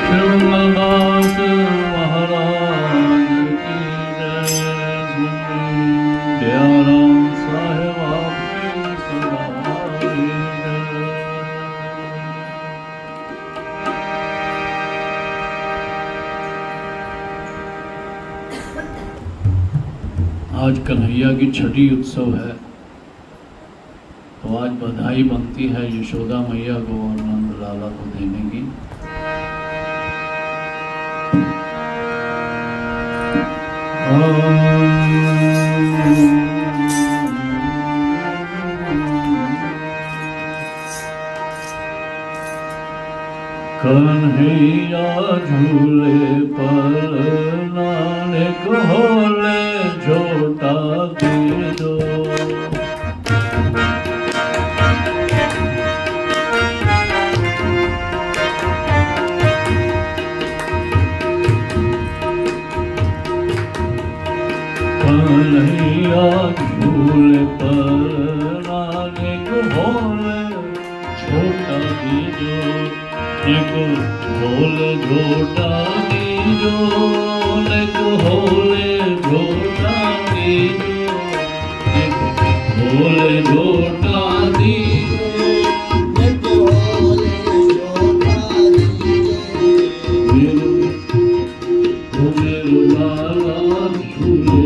शिवनाथ महाराज की जय। दयाराम साहेब आपकी सदा जय। आज कन्हैया की छठी उत्सव है, तो आज बधाई बनती है यशोदा मैया को और नंद लाला को देने की। कन्हैया झूले पर नानक होले झोटा दे दो। कन्हैया झूले पर नानक होले छोटा दीजो। एक होले झोटा दीजो, एक होले झोटा दीजो, एक होले झोटा दीजो, एक होले झोटा दीजो। मेरे लाला झूले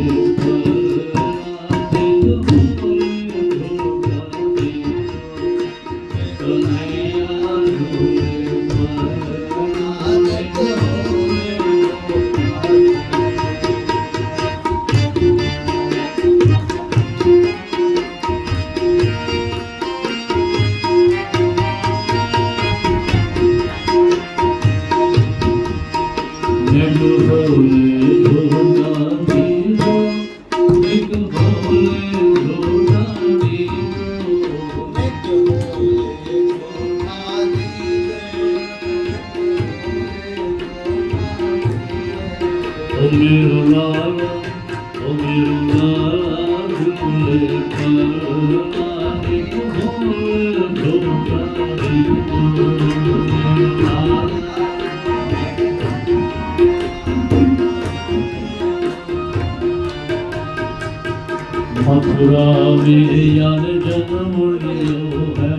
मथुरा में यार जन्म लियो है,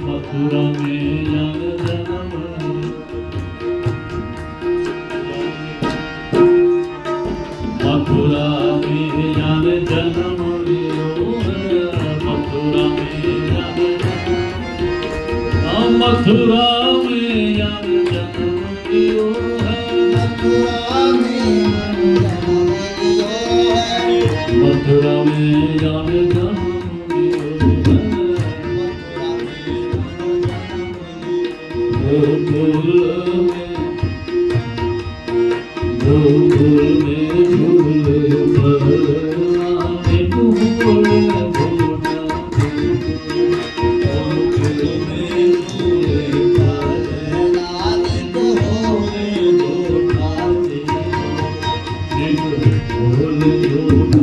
मथुरा में यार जन्म मथुरा में यार जन्म लियो है, मथुरा में यार मथुरा में यार जन्म लियो है, मथुरा में मथुरा में जाने जन्म लियो है। गोकुल में झूले पर नानक होले झोटा गोकुल में झूले पर नानक होले झोटा होले झोटा।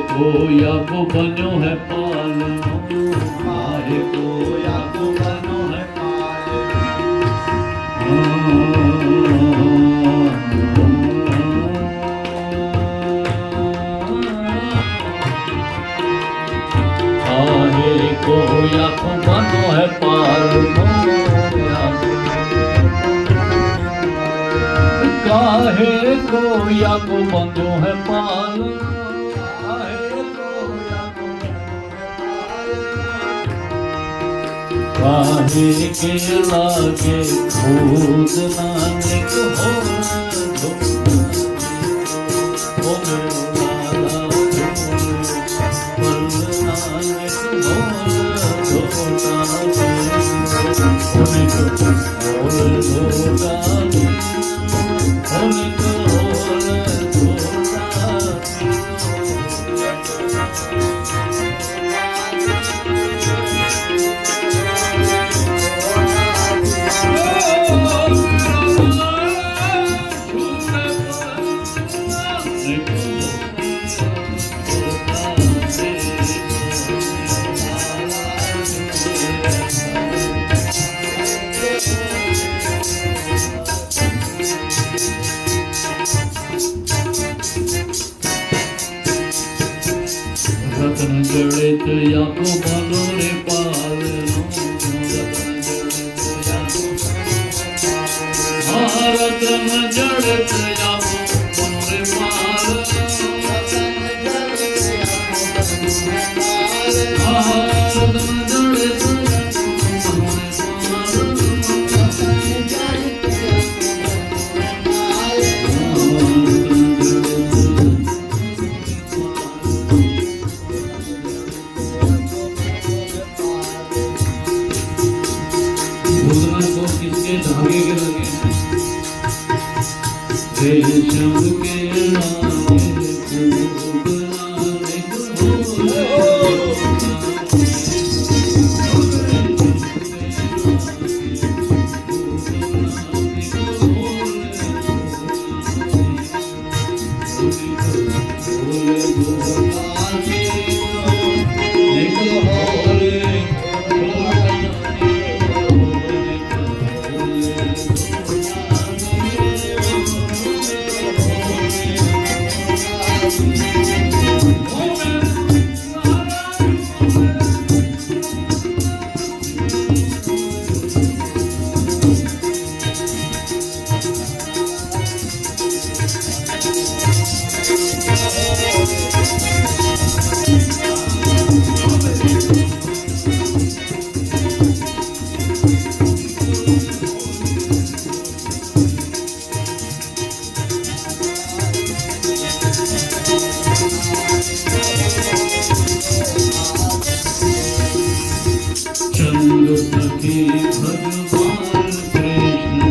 को या को बनो है पालो, काहे को या को बनो है पालो। काहे को या को बनो है पालो, काहे को या को बनो है पालो। काहे के लागे खुद नानक हो रतन जड़ित याको बालो रे पाल रतन जड़ित याको बालो रे पाल रतन जड़ित धागे के लगे रेशम के चंद्र सखी भगवान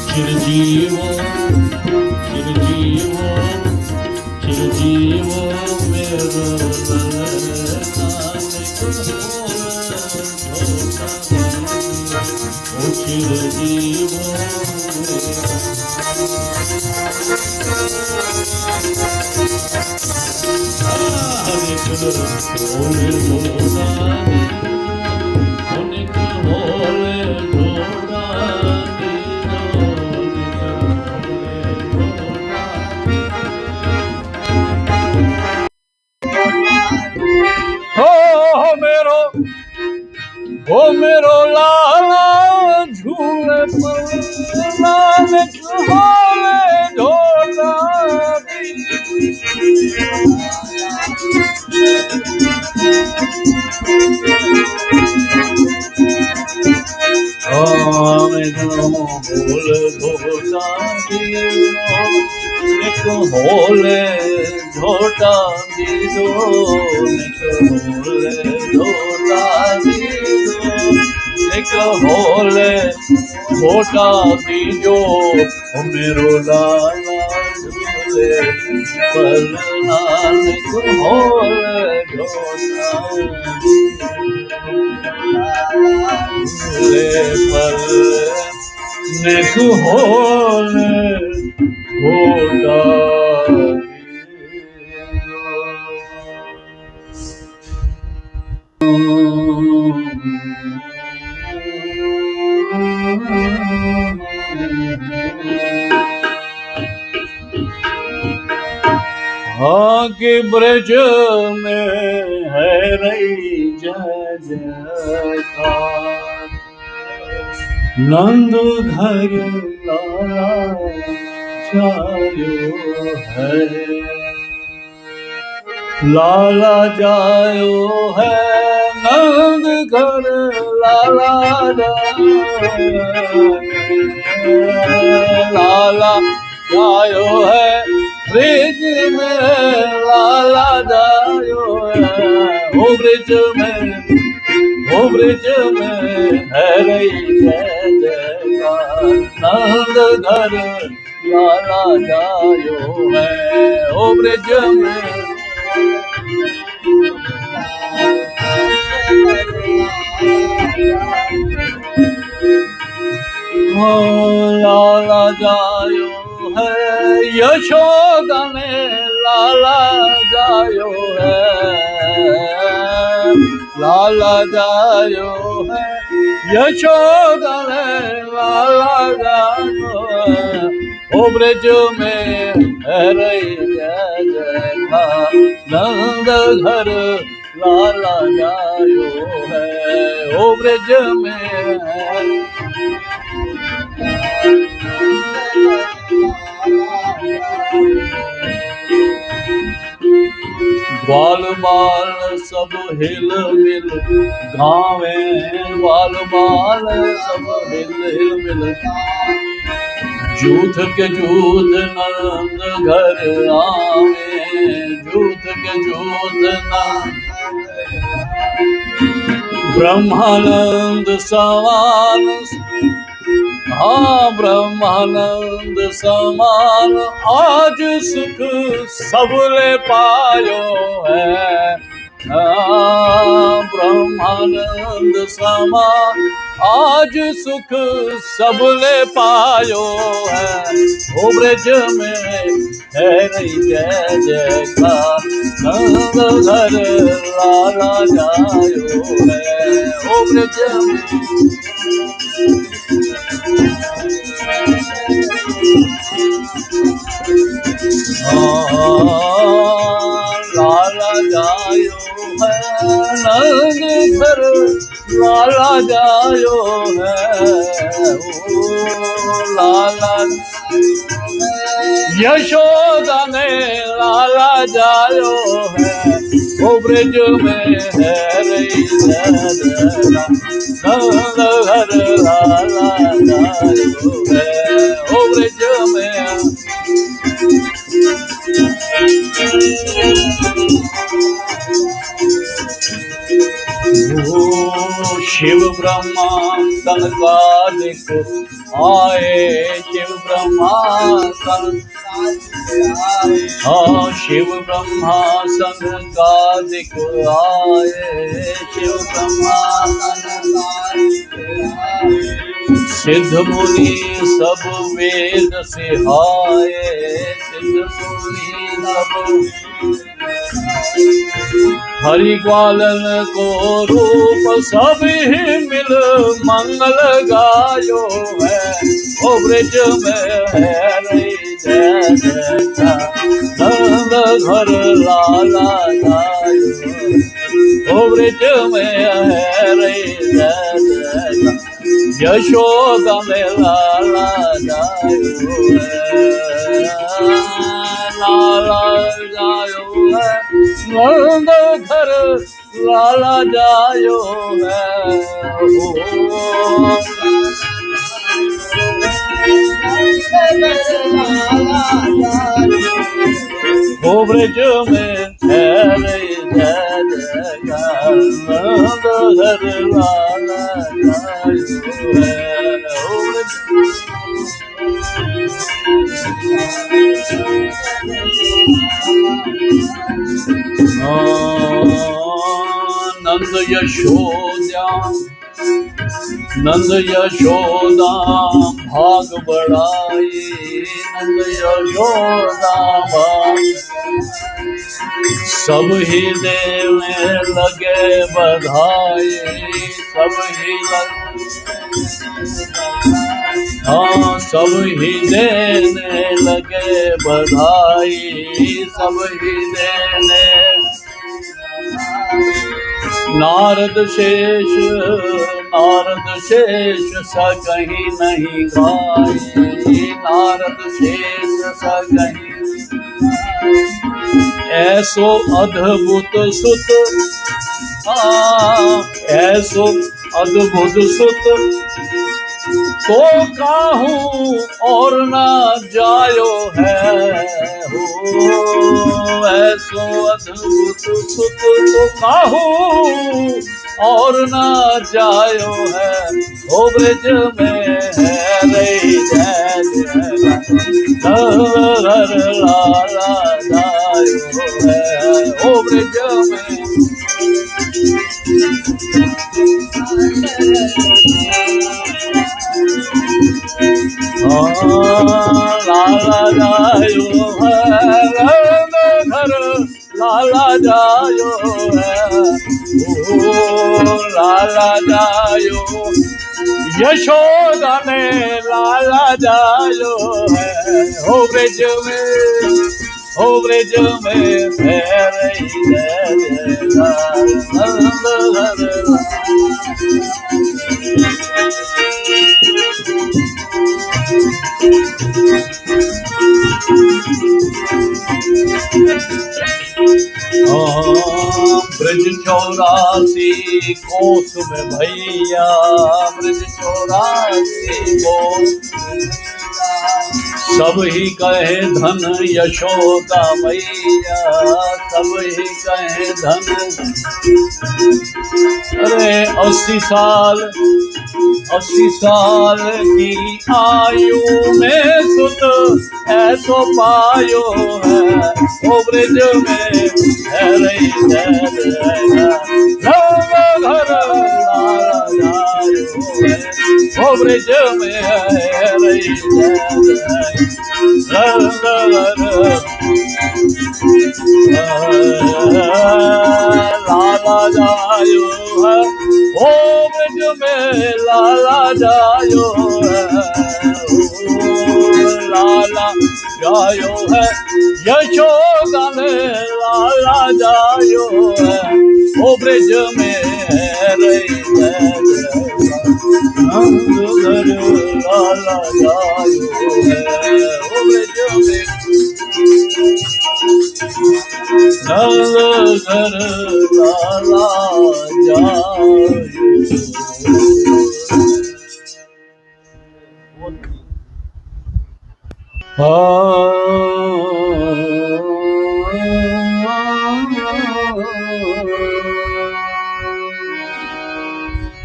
चिरजीवो चिरजीवो चिरजीवो मेरो चिरजीवो हरे ओ मेरो लाला झूले पर नानक होले ढोला एक होले झोटा दीदो एक होले झोटा दीदो एक होले झोटा दीजो मेरो लाला झूले पर नानक होले झोटा झूले पर नेक होले झोटा दीजो हाँ के ब्रज में है रही जय जयकार, नंद घर लाला जायो है, लाला जायो है, नंद घर लाला जायो है, लाला जायो है, ब्रिज में लाला जायो है, ओ ब्रिज में है रही जय जयकार, नंद घर लाला जायो है, ओ ब्रिज में लाला जायो है, यशोदा ने लाला जायो है, लाला जायो है, यशोदा ने लाला जायो है, ओ ब्रज में है रही जय जयकार, नंद घर लाला जायो है, ओ ब्रज में ग्वाल बाल सब हिल मिल गावे, ग्वाल बाल सब हिल मिल, जूथ के जूथ नंद घर आवे, जूथ के जूथ नंद, ब्रह्मानंद समान, हाँ ब्रह्मानंद समान आज सुख सबले पायो है, ब्रह्मानंद समान आज सुख सबले पायो है, ओ ब्रज में है रही जय जयकार, नंद घर लाला जायो है, ओ ब्रज में लाला जायो है, नंद घर लाला जायो है, ओ लाला यशोदा ने लाला जायो है, ओ ब्रज में है रही जय जयकार, नंद घर लाला जायो है, ओ ब्रज में शिव ब्रह्मा सनकादिक आए, शिव ब्रह्मा हाँ शिव ब्रह्मा सनकादिक आए, शिव ब्रह्मा सिद्ध मुनि सब वेद सिहाए, सिद्ध मुनि सब हरि ग्वालन को रूप सभी मिल मंगल गायो है, ओ ब्रज में है रही जय जयकार, नंद घर लाला जायो, ओ ब्रज में है रही जय जयकार, यशोदा में लाला जायो है, लाला जायो है, नंद घर लाला जायो है, ओ ब्रज में है रही जय जयकार, नंद घर लाला जायो है, नंद यशोदा, नंद यशोदा भाग बढ़ाई, नंद यशोदा भाग सब ही देव लगे बधाई, सब ही लगे हाँ सब ही देने लगे बधाई, सब ही देने। नारद शेष सा कहीं नहीं गाए, नारद शेष सा कहीं। ऐसो अद्भुत सुत, ऐसो अद्भुत सुत तो काहूँ और ना जायो है हो। ऐसो अद्भुत सुत तो काहूँ और ना जायो है। ओ ब्रज में है रही लाला जायो है। ओ ब्रज में लाला जायो है, घर लाला जायो है। ओ लाला जायो, यशोदा ने लाला जायो है। हो ब्रज में, हो ब्रज में है रही ब्रज 84 कोस में भैया, ब्रज 84 कोस सब ही कहे धन यशोदा मैया, सब ही कहे धन। अरे 80 साल की आयु में सुत ऐसो पायो है। ओ ब्रज में है रही घर लाला जायो है। ओ ब्रज में है रही लाला जायो है। ओ ब्रज में लाला जायो है। लाला जायो है, यशोदा ने लाला जायो है। ओ ब्रज में रही लाला जायो है। ओ ब्रज में घर लाला जायो।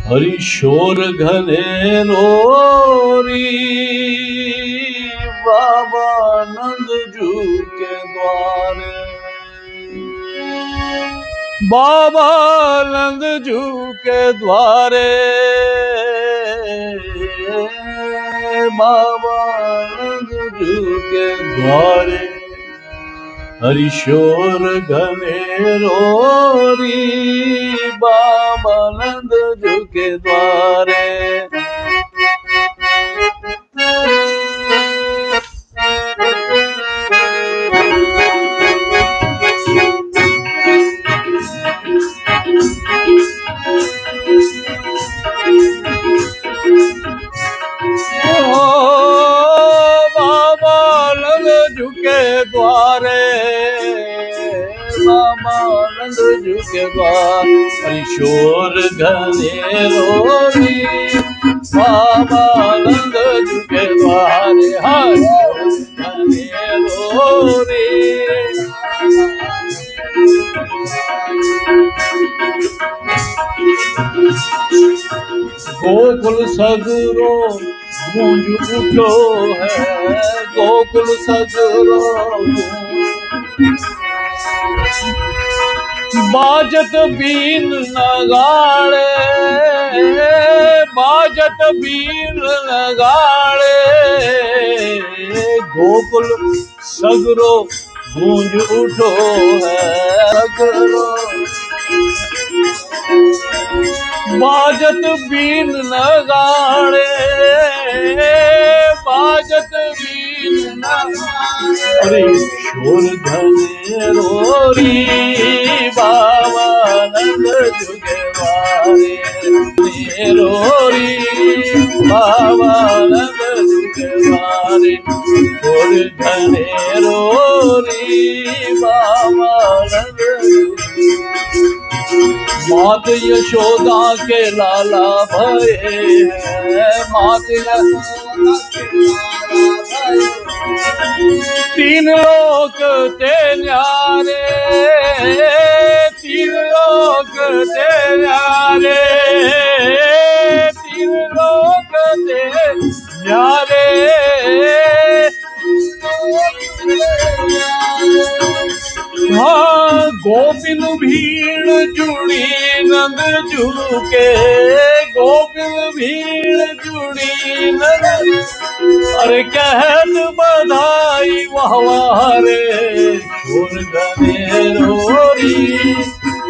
हरि शोर घने रोरी, बाबा नंद जू के द्वारे, बाबा नंद जू के द्वारे, बाबा नंद जू के द्वारे। हरि शोर घने रोरी, बाबा नंद जू के द्वारे। बाबा नंद जू के द्वारे, बाबा नंद जू के द्वार। हरि शोर घने रोरी, बाबा नंद जू के द्वारे। हरि घने रोरी, गोकुल सगरो गूंज उठो है, गोकुल सगरो बाजत बीन नगाड़े, बाजत बीन नगाड़े। गोकुल सगरो गूंज उठो है, सगरो बाजत बीन नगाड़े, बाजत बीन नगाड़े, अरे शोर घने रोरी बाबा नंद जुगे वारे, रोरी बाबा नंद जुगे वारे, शोर घने रोरी बाबा नंद जुगे। मात यशोदा के लाला भये हैं, मात यशोदा के लाला भये, तीन लोक ते न्यारे, तीन लोक ते न्यारे, तीन लोक ते न्यारे, हाँ गोपिन भीड़ जुड़ी नंद झुके, गोपिन भीड़ जुड़ी नंद, अरे कहत बधाई वहवारे, शोर घने रोरी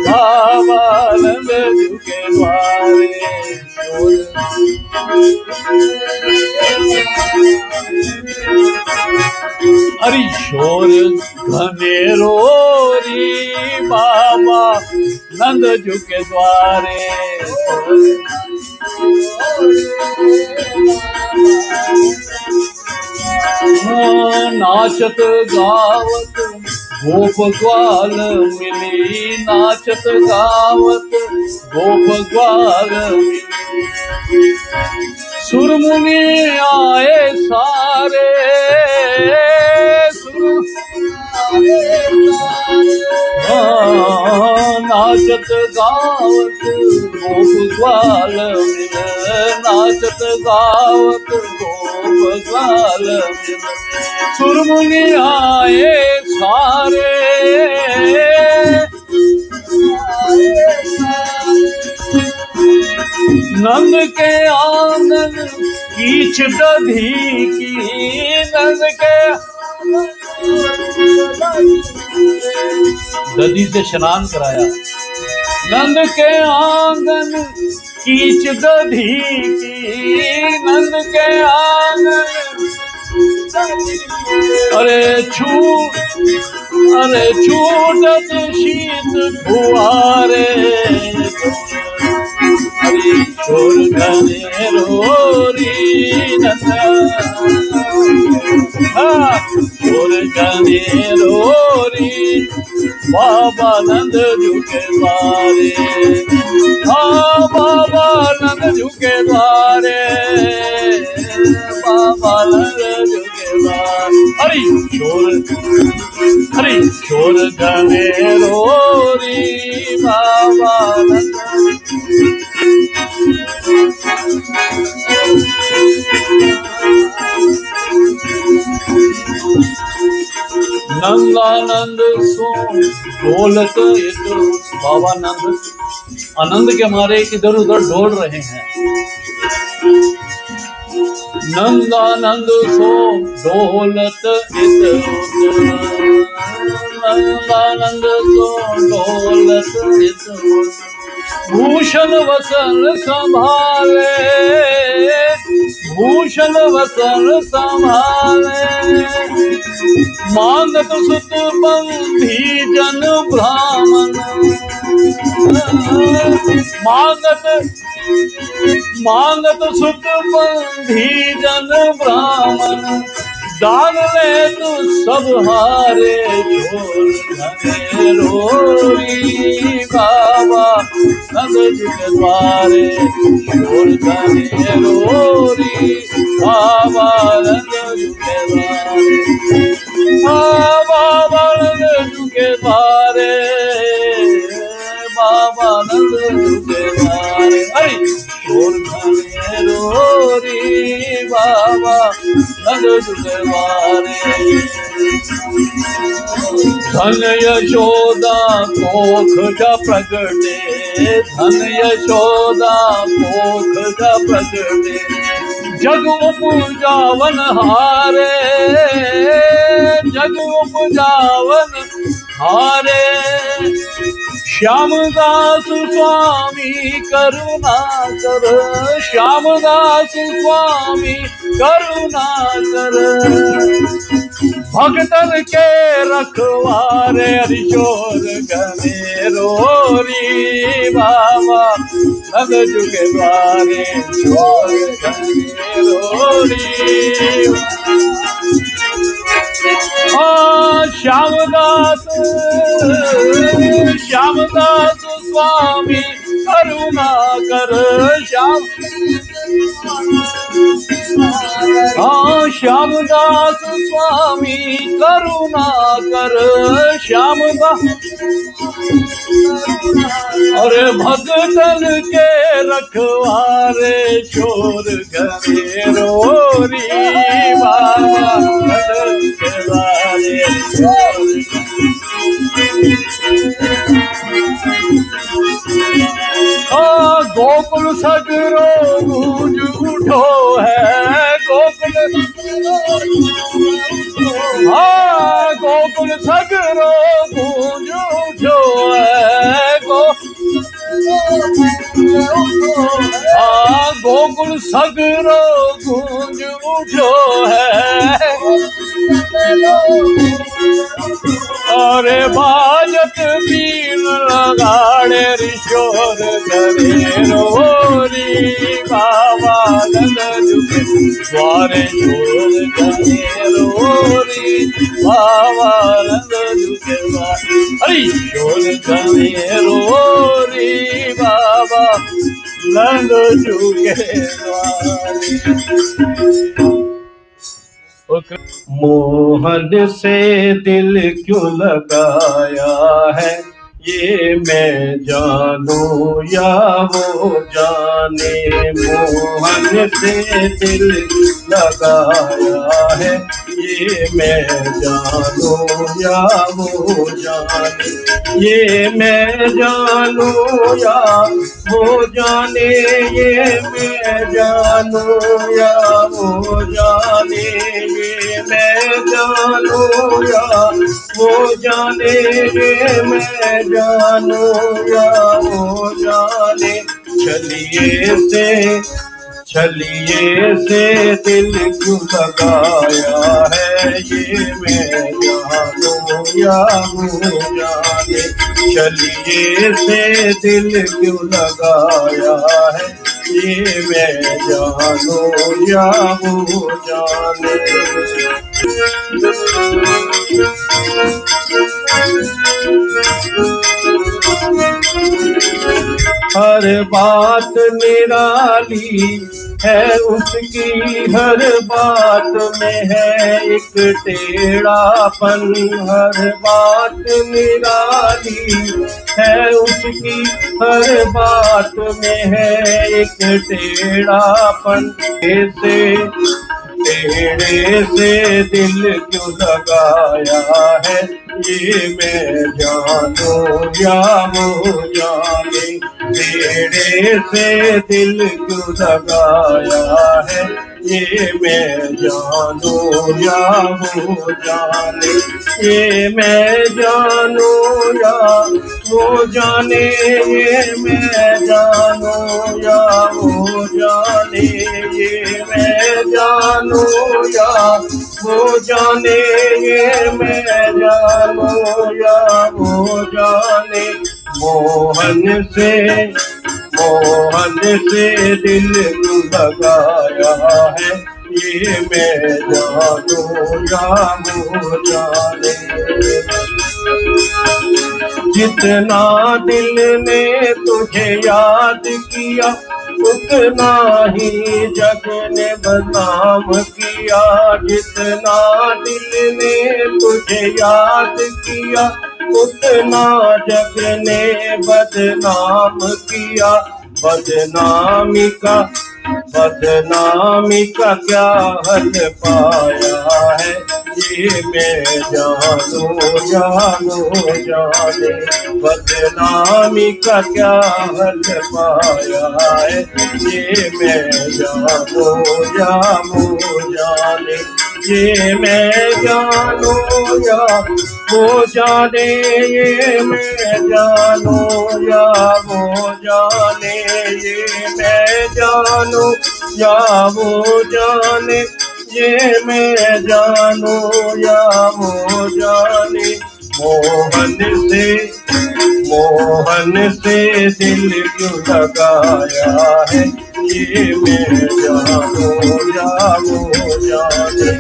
बाबा नंद झुके द्वारे, अरे शोर घने रोरी बाबा नंद झुके द्वारे, नाचत गावत गोप ग्वाल मिली, नाचत गावत गोप ग्वाल मिली, सुरमुनि आए सारे, नाचत गावत गोप ग्वाल मिल, नाचत गावत गोप ग्वाल मिल, सुरमुनि आए सारे, नंद के आंगन कीच दधी की, नंद के दधी से स्नान कराया, नंद के आंगन कीच दधी की, नंद के आंगन, अरे छूटत शीत फुआरे, हरी शोर घने रोरी नंद, शोर घने रोरी बाबा नंद झुके द्वारे, हाँ बाबा नंद झुके द्वारे, बाबा नंद झुके द्वारे, हरी शोर घने रोरी बाबा नंद, नंदानंद सो डोलत इधर, बाबा नंद आनंद के मारे इधर उधर डोल रहे हैं, नंदानंद सो डोलत इधर उधर, नंदानंद सो डोलत इधर उधर, भूषण वसन संभाले, भूषण वसन संभाले, मांगत सुत बंधी जन ब्राह्मण, मांगत सुत बंधी जन ब्राह्मण, दान ले तू सब हारे, शोर घने रोरी बाबा नंद झुके द्वारे, शोर घने रोरी बाबा नंद झुके द्वारे, बाबा नंद झुके द्वारे, बाबा नंद झुके द्वारे, अरे शोर घने रोरी बाबा नंद झुके द्वारे, धन यशोदा कोख जा प्रगटे, धन यशोदा कोख जा प्रगटे, जग उपजावन हारे, जग उपजावन हारे, श्यामदास स्वामी करुणा कर, श्यामदास स्वामी करुणा कर। भगतन के रखवारे हरिशोर गने रोरी बाबा, नंद जुगे द्वारे शोर गने रोरी। श्यामदास श्यामदास स्वामी करुणा कर, श्याम श्यामदास स्वामी करुणा कर, श्यामदास। अरे भगतन के रखवारे शोर घरे रोरी बाबा, भगतन के वारे गोकुल सगरो गूंज उठो है, गोकुल गोकुल सगरो गूंज उठो है, गोकुल सगरो गूंज उठो है। अरे बाजत बीन लगाड़े रिशोर करे रोरी बाबा, नंद जुगे द्वारे शोर करे रोरी बाबा, नंद जुगे द्वारे हरि शोर करे रोरी बाबा, नंद जुगे द्वारे। मोहन से दिल क्यों लगाया है, ये मैं जानूं या वो जाने। मोहन से दिल लगाया है, ये मैं जानूं या वो जाने। ये मैं जानूं या वो जाने, ये मैं जानूं या वो जाने। ये मैं जानूं या वो जाने, ये मैं जानूं या वो जाने। छलिए से दिल क्यों लगाया है, ये मैं जानूं या वो जाने। छलिए से दिल क्यों लगाया है, ये मैं जानूं या वो जाने। हर बात निराली है उसकी, हर बात में है एक टेढ़ापन। हर बात निराली है उसकी, हर बात में है एक टेढ़ापन। टेढ़े से दिल क्यों लगाया है, ये मैं जानूं या वो जाने। टेढ़े से दिल क्यों लगाया है, ये मैं जानूं या वो जाने। ये मैं जानूं या वो जाने, ये मैं जानूं या वो जाने। ये मैं जानूं या वो जाने, ये मैं जानूं या वो जाने। मोहन से दिल क्यों लगाया है, ये मैं जानूं या वो जाने। जितना दिल ने तुझे याद किया, उतना ही जग ने बदनाम किया। जितना दिल ने तुझे याद किया, उतना जग ने बदनाम किया। बदनामी का क्या हल पाया है, ये मैं जानूं जाने। बदनामी का क्या हल पाया है, ये मैं जानूं जाने। ये मैं जानू या वो जाने, ये मैं जानू या वो जाने, ये मैं जानू या वो जाने, ये मैं जानू या वो जाने। मोहन से दिल क्यों लगाया है, ये मैं जानू या वो जाने।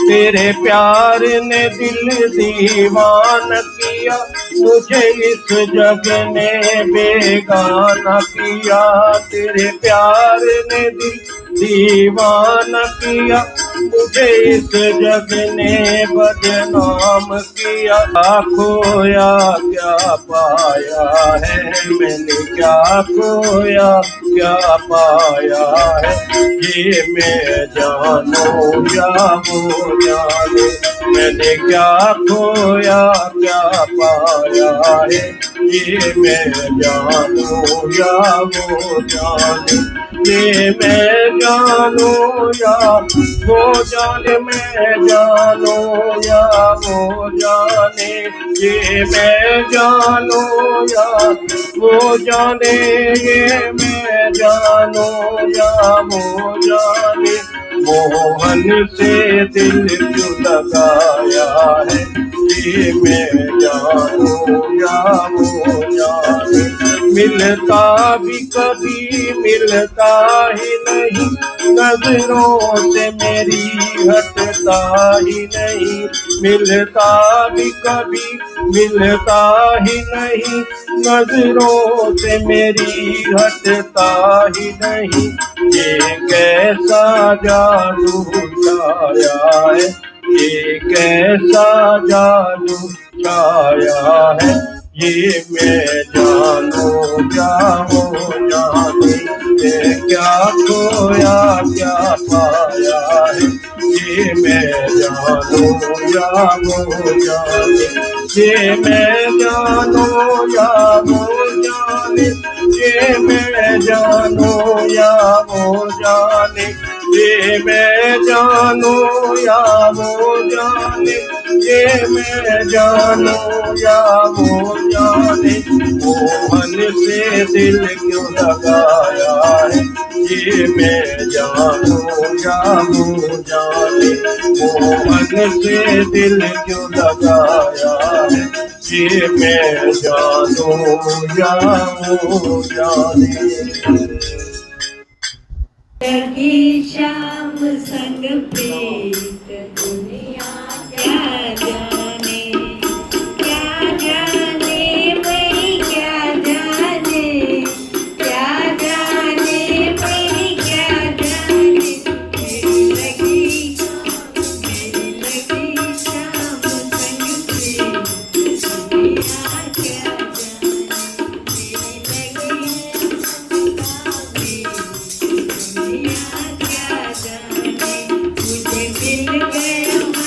तेरे प्यार ने दिल दीवान किया, मुझे इस जग ने बेगाना किया। तेरे प्यार ने दिल दीवान किया, मुझे इस जग ने बदनाम किया। खोया क्या पाया है मैंने, क्या खोया क्या पाया है, ये मैं जानू या वो जाने। मैंने क्या खोया क्या पाया है, ये मैं जानू या वो जाने। ये मैं जानू या वो जाने, मैं जानू या वो जाने। ये मैं जानू या वो जाने, ये मैं जानू या वो जाने। मोहन से दिल क्यों लगाया है, ये मैं जानू या वो जाने। मिलता भी कभी मिलता ही नहीं, नजरों से मेरी हटता ही नहीं। मिलता भी कभी मिलता ही नहीं, नजरों से मेरी हटता ही नहीं। ये कैसा जादू छाया है, ये कैसा जादू छाया है, ये मैं जानू क्या हो जाने। ये क्या खोया क्या पाया है, ये मैं जानू या वो जाने। ये मैं जानू या वो जाने, ये मैं जानू या वो जाने। ये मैं जानू या वो जाने, ये मैं जानू या वो जाने। मोहन से दिल क्यों लगाया है, ये मैं जानू या वो जाने। मोहन से दिल क्यों लगाया है, ये मैं जानू या वो जाने। लगी शाम संग प्रीत दुनिया क्या जाने, क्या जाने मैं क्या जाने, क्या जाने मैं क्या जाने। मेरी लगी शाम संग प्रीत दुनिया क्या जाने, मेरी लगी क्या जाने। मुझे मिल गया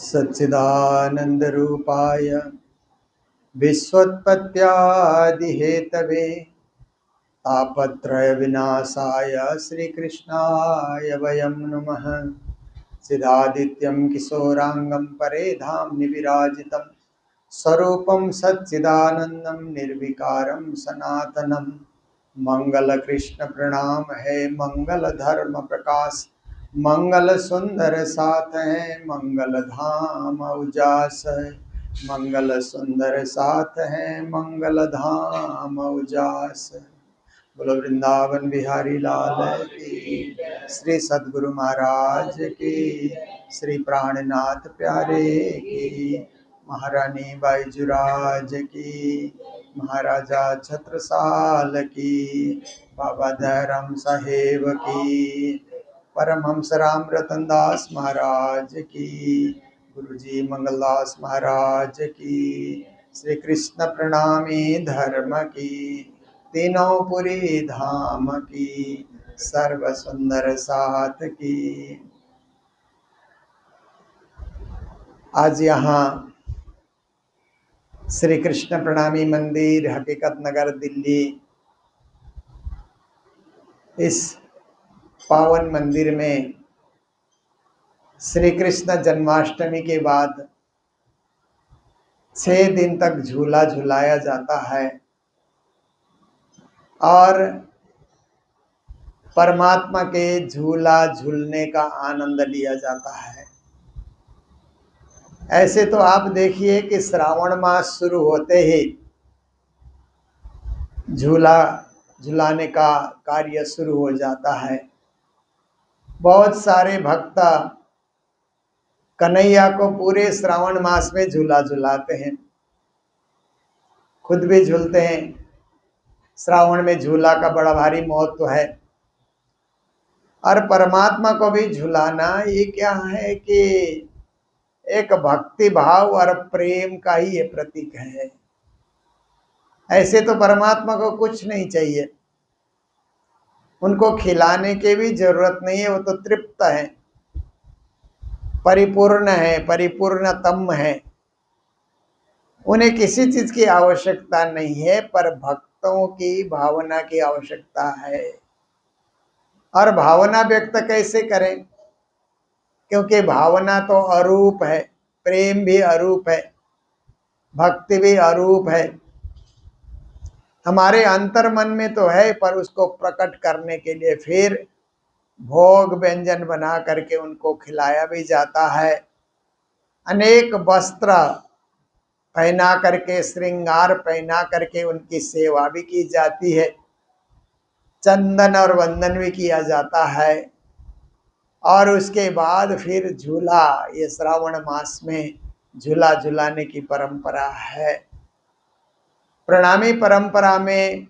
सच्चिदानन्दरूपाय विश्वोत्पत्त्यादिहेतवे तापत्रयविनाशाय श्रीकृष्णाय वयं नमः। सिद्धादित्यं किशोरांगं परेधाम्नि विराजितं स्वरूपं सच्चिदानन्दं निर्विकारं सनातनं। मंगल कृष्ण प्रणाम है मंगल धर्म प्रकाश, मंगल सुंदर साथ है मंगल धाम उजास है। मंगल सुंदर साथ है मंगल धाम उजास है। बोलो वृंदावन बिहारी लाल की, श्री सद्गुरु महाराज की, श्री प्राणनाथ प्यारे की, महारानी बाईजुराज की, महाराजा छत्रसाल की, बाबा दयाराम साहेब की, परमहंस राम रतन दास महाराज की, गुरुजी मंगलदास महाराज की, श्री कृष्ण प्रणामी धर्म की, तीनों पुरी धाम की, सर्व सुंदर साथ की। आज यहाँ श्री कृष्ण प्रणामी मंदिर हकीकत नगर दिल्ली, इस पावन मंदिर में श्री कृष्ण जन्माष्टमी के बाद 6 दिन तक झूला झुलाया जाता है और परमात्मा के झूला झूलने का आनंद लिया जाता है। ऐसे तो आप देखिए कि श्रावण मास शुरू होते ही झूला झुलाने का कार्य शुरू हो जाता है। बहुत सारे भक्त कन्हैया को पूरे श्रावण मास में झूला झुलाते हैं, खुद भी झूलते हैं। श्रावण में झूला का बड़ा भारी महत्व है और परमात्मा को भी झुलाना ये क्या है कि एक भक्ति भाव और प्रेम का ही ये प्रतीक है। ऐसे तो परमात्मा को कुछ नहीं चाहिए, उनको खिलाने की भी जरूरत नहीं है, वो तो तृप्त है, परिपूर्ण है, परिपूर्णतम है, उन्हें किसी चीज की आवश्यकता नहीं है, पर भक्तों की भावना की आवश्यकता है। और भावना व्यक्त कैसे करें, क्योंकि भावना तो अरूप है, प्रेम भी अरूप है, भक्ति भी अरूप है। हमारे अंतर मन में तो है, पर उसको प्रकट करने के लिए फिर भोग व्यंजन बना करके उनको खिलाया भी जाता है। अनेक वस्त्र पहना करके, श्रृंगार पहना करके उनकी सेवा भी की जाती है, चंदन और वंदन भी किया जाता है। और उसके बाद फिर झूला, ये श्रावण मास में झूला झुलाने की परंपरा है। प्रणामी परंपरा में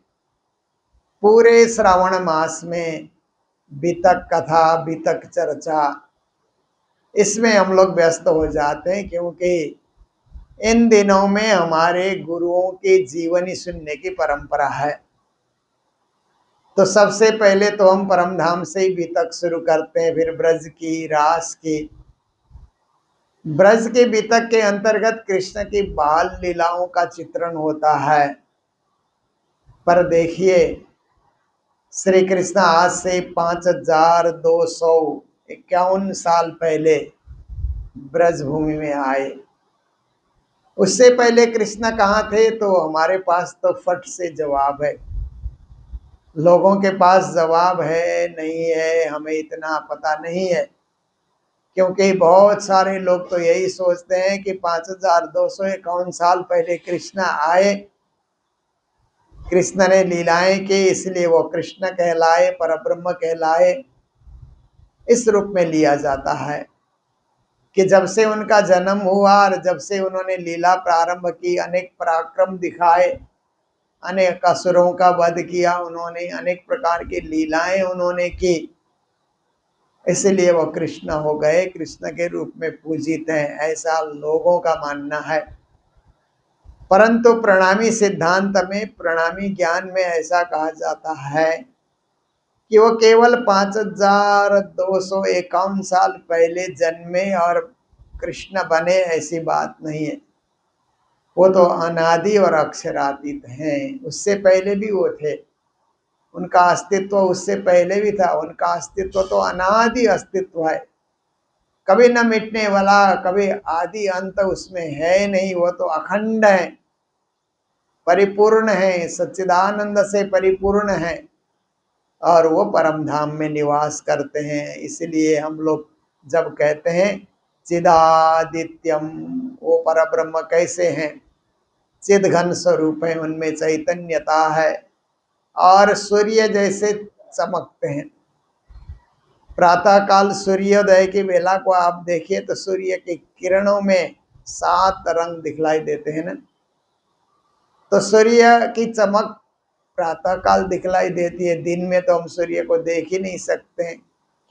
पूरे श्रावण मास में बीतक कथा, बीतक चर्चा, इसमें हम लोग व्यस्त हो जाते हैं, क्योंकि इन दिनों में हमारे गुरुओं की जीवनी सुनने की परंपरा है। तो सबसे पहले तो हम परमधाम से ही बीतक शुरू करते हैं, फिर ब्रज की, रास की। ब्रज के बीतक के अंतर्गत कृष्ण की बाल लीलाओं का चित्रण होता है। पर देखिए, श्री कृष्ण आज से 5251 साल पहले ब्रज भूमि में आए। उससे पहले कृष्ण कहाँ थे, तो हमारे पास तो फट से जवाब है, लोगों के पास जवाब है नहीं है, हमें इतना पता नहीं है। क्योंकि बहुत सारे लोग तो यही सोचते हैं कि 5251 साल पहले कृष्ण आए, कृष्ण ने लीलाएं की, इसलिए वो कृष्ण कहलाए, परब्रह्म कहलाए। इस रूप में लिया जाता है कि जब से उनका जन्म हुआ और जब से उन्होंने लीला प्रारंभ की, अनेक पराक्रम दिखाए, अनेक असुरों का वध किया उन्होंने, अनेक प्रकार की लीलाएं उन्होंने की, इसलिए वो कृष्ण हो गए, कृष्ण के रूप में पूजित हैं, ऐसा लोगों का मानना है। परंतु प्रणामी सिद्धांत में, प्रणामी ज्ञान में ऐसा कहा जाता है कि वो केवल 5251 साल पहले जन्मे और कृष्ण बने ऐसी बात नहीं है। वो तो अनादि और अक्षरातीत हैं, उससे पहले भी वो थे, उनका अस्तित्व उससे पहले भी था, उनका अस्तित्व तो अनादि अस्तित्व है, कभी न मिटने वाला, कभी आदि अंत उसमें है नहीं, वो तो अखंड है, परिपूर्ण है, सच्चिदानंद से परिपूर्ण है और वो परम धाम में निवास करते हैं। इसलिए हम लोग जब कहते हैं चिदादित्यम, वो परब्रह्म कैसे हैं? चिद घन स्वरूप है, उनमें चैतन्यता है और सूर्य जैसे चमकते हैं। प्रातः काल सूर्योदय की वेला को आप देखिए तो सूर्य की किरणों में 7 रंग दिखलाई देते हैं ना। तो सूर्य की चमक प्रातः काल दिखलाई देती है, दिन में तो हम सूर्य को देख ही नहीं सकते हैं,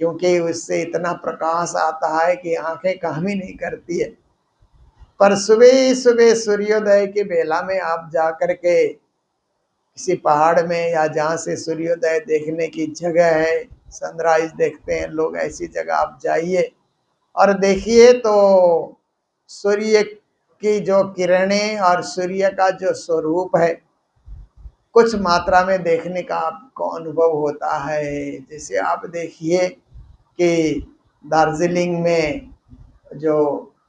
क्योंकि उससे इतना प्रकाश आता है कि आंखें काम ही नहीं करती है। पर सुबह सुबह सूर्योदय की बेला में आप जा कर के किसी पहाड़ में या जहाँ से सूर्योदय देखने की जगह है, सनराइज देखते हैं लोग, ऐसी जगह आप जाइए और देखिए तो सूर्य की जो किरणें और सूर्य का जो स्वरूप है कुछ मात्रा में देखने का आपको अनुभव होता है। जैसे आप देखिए कि दार्जिलिंग में जो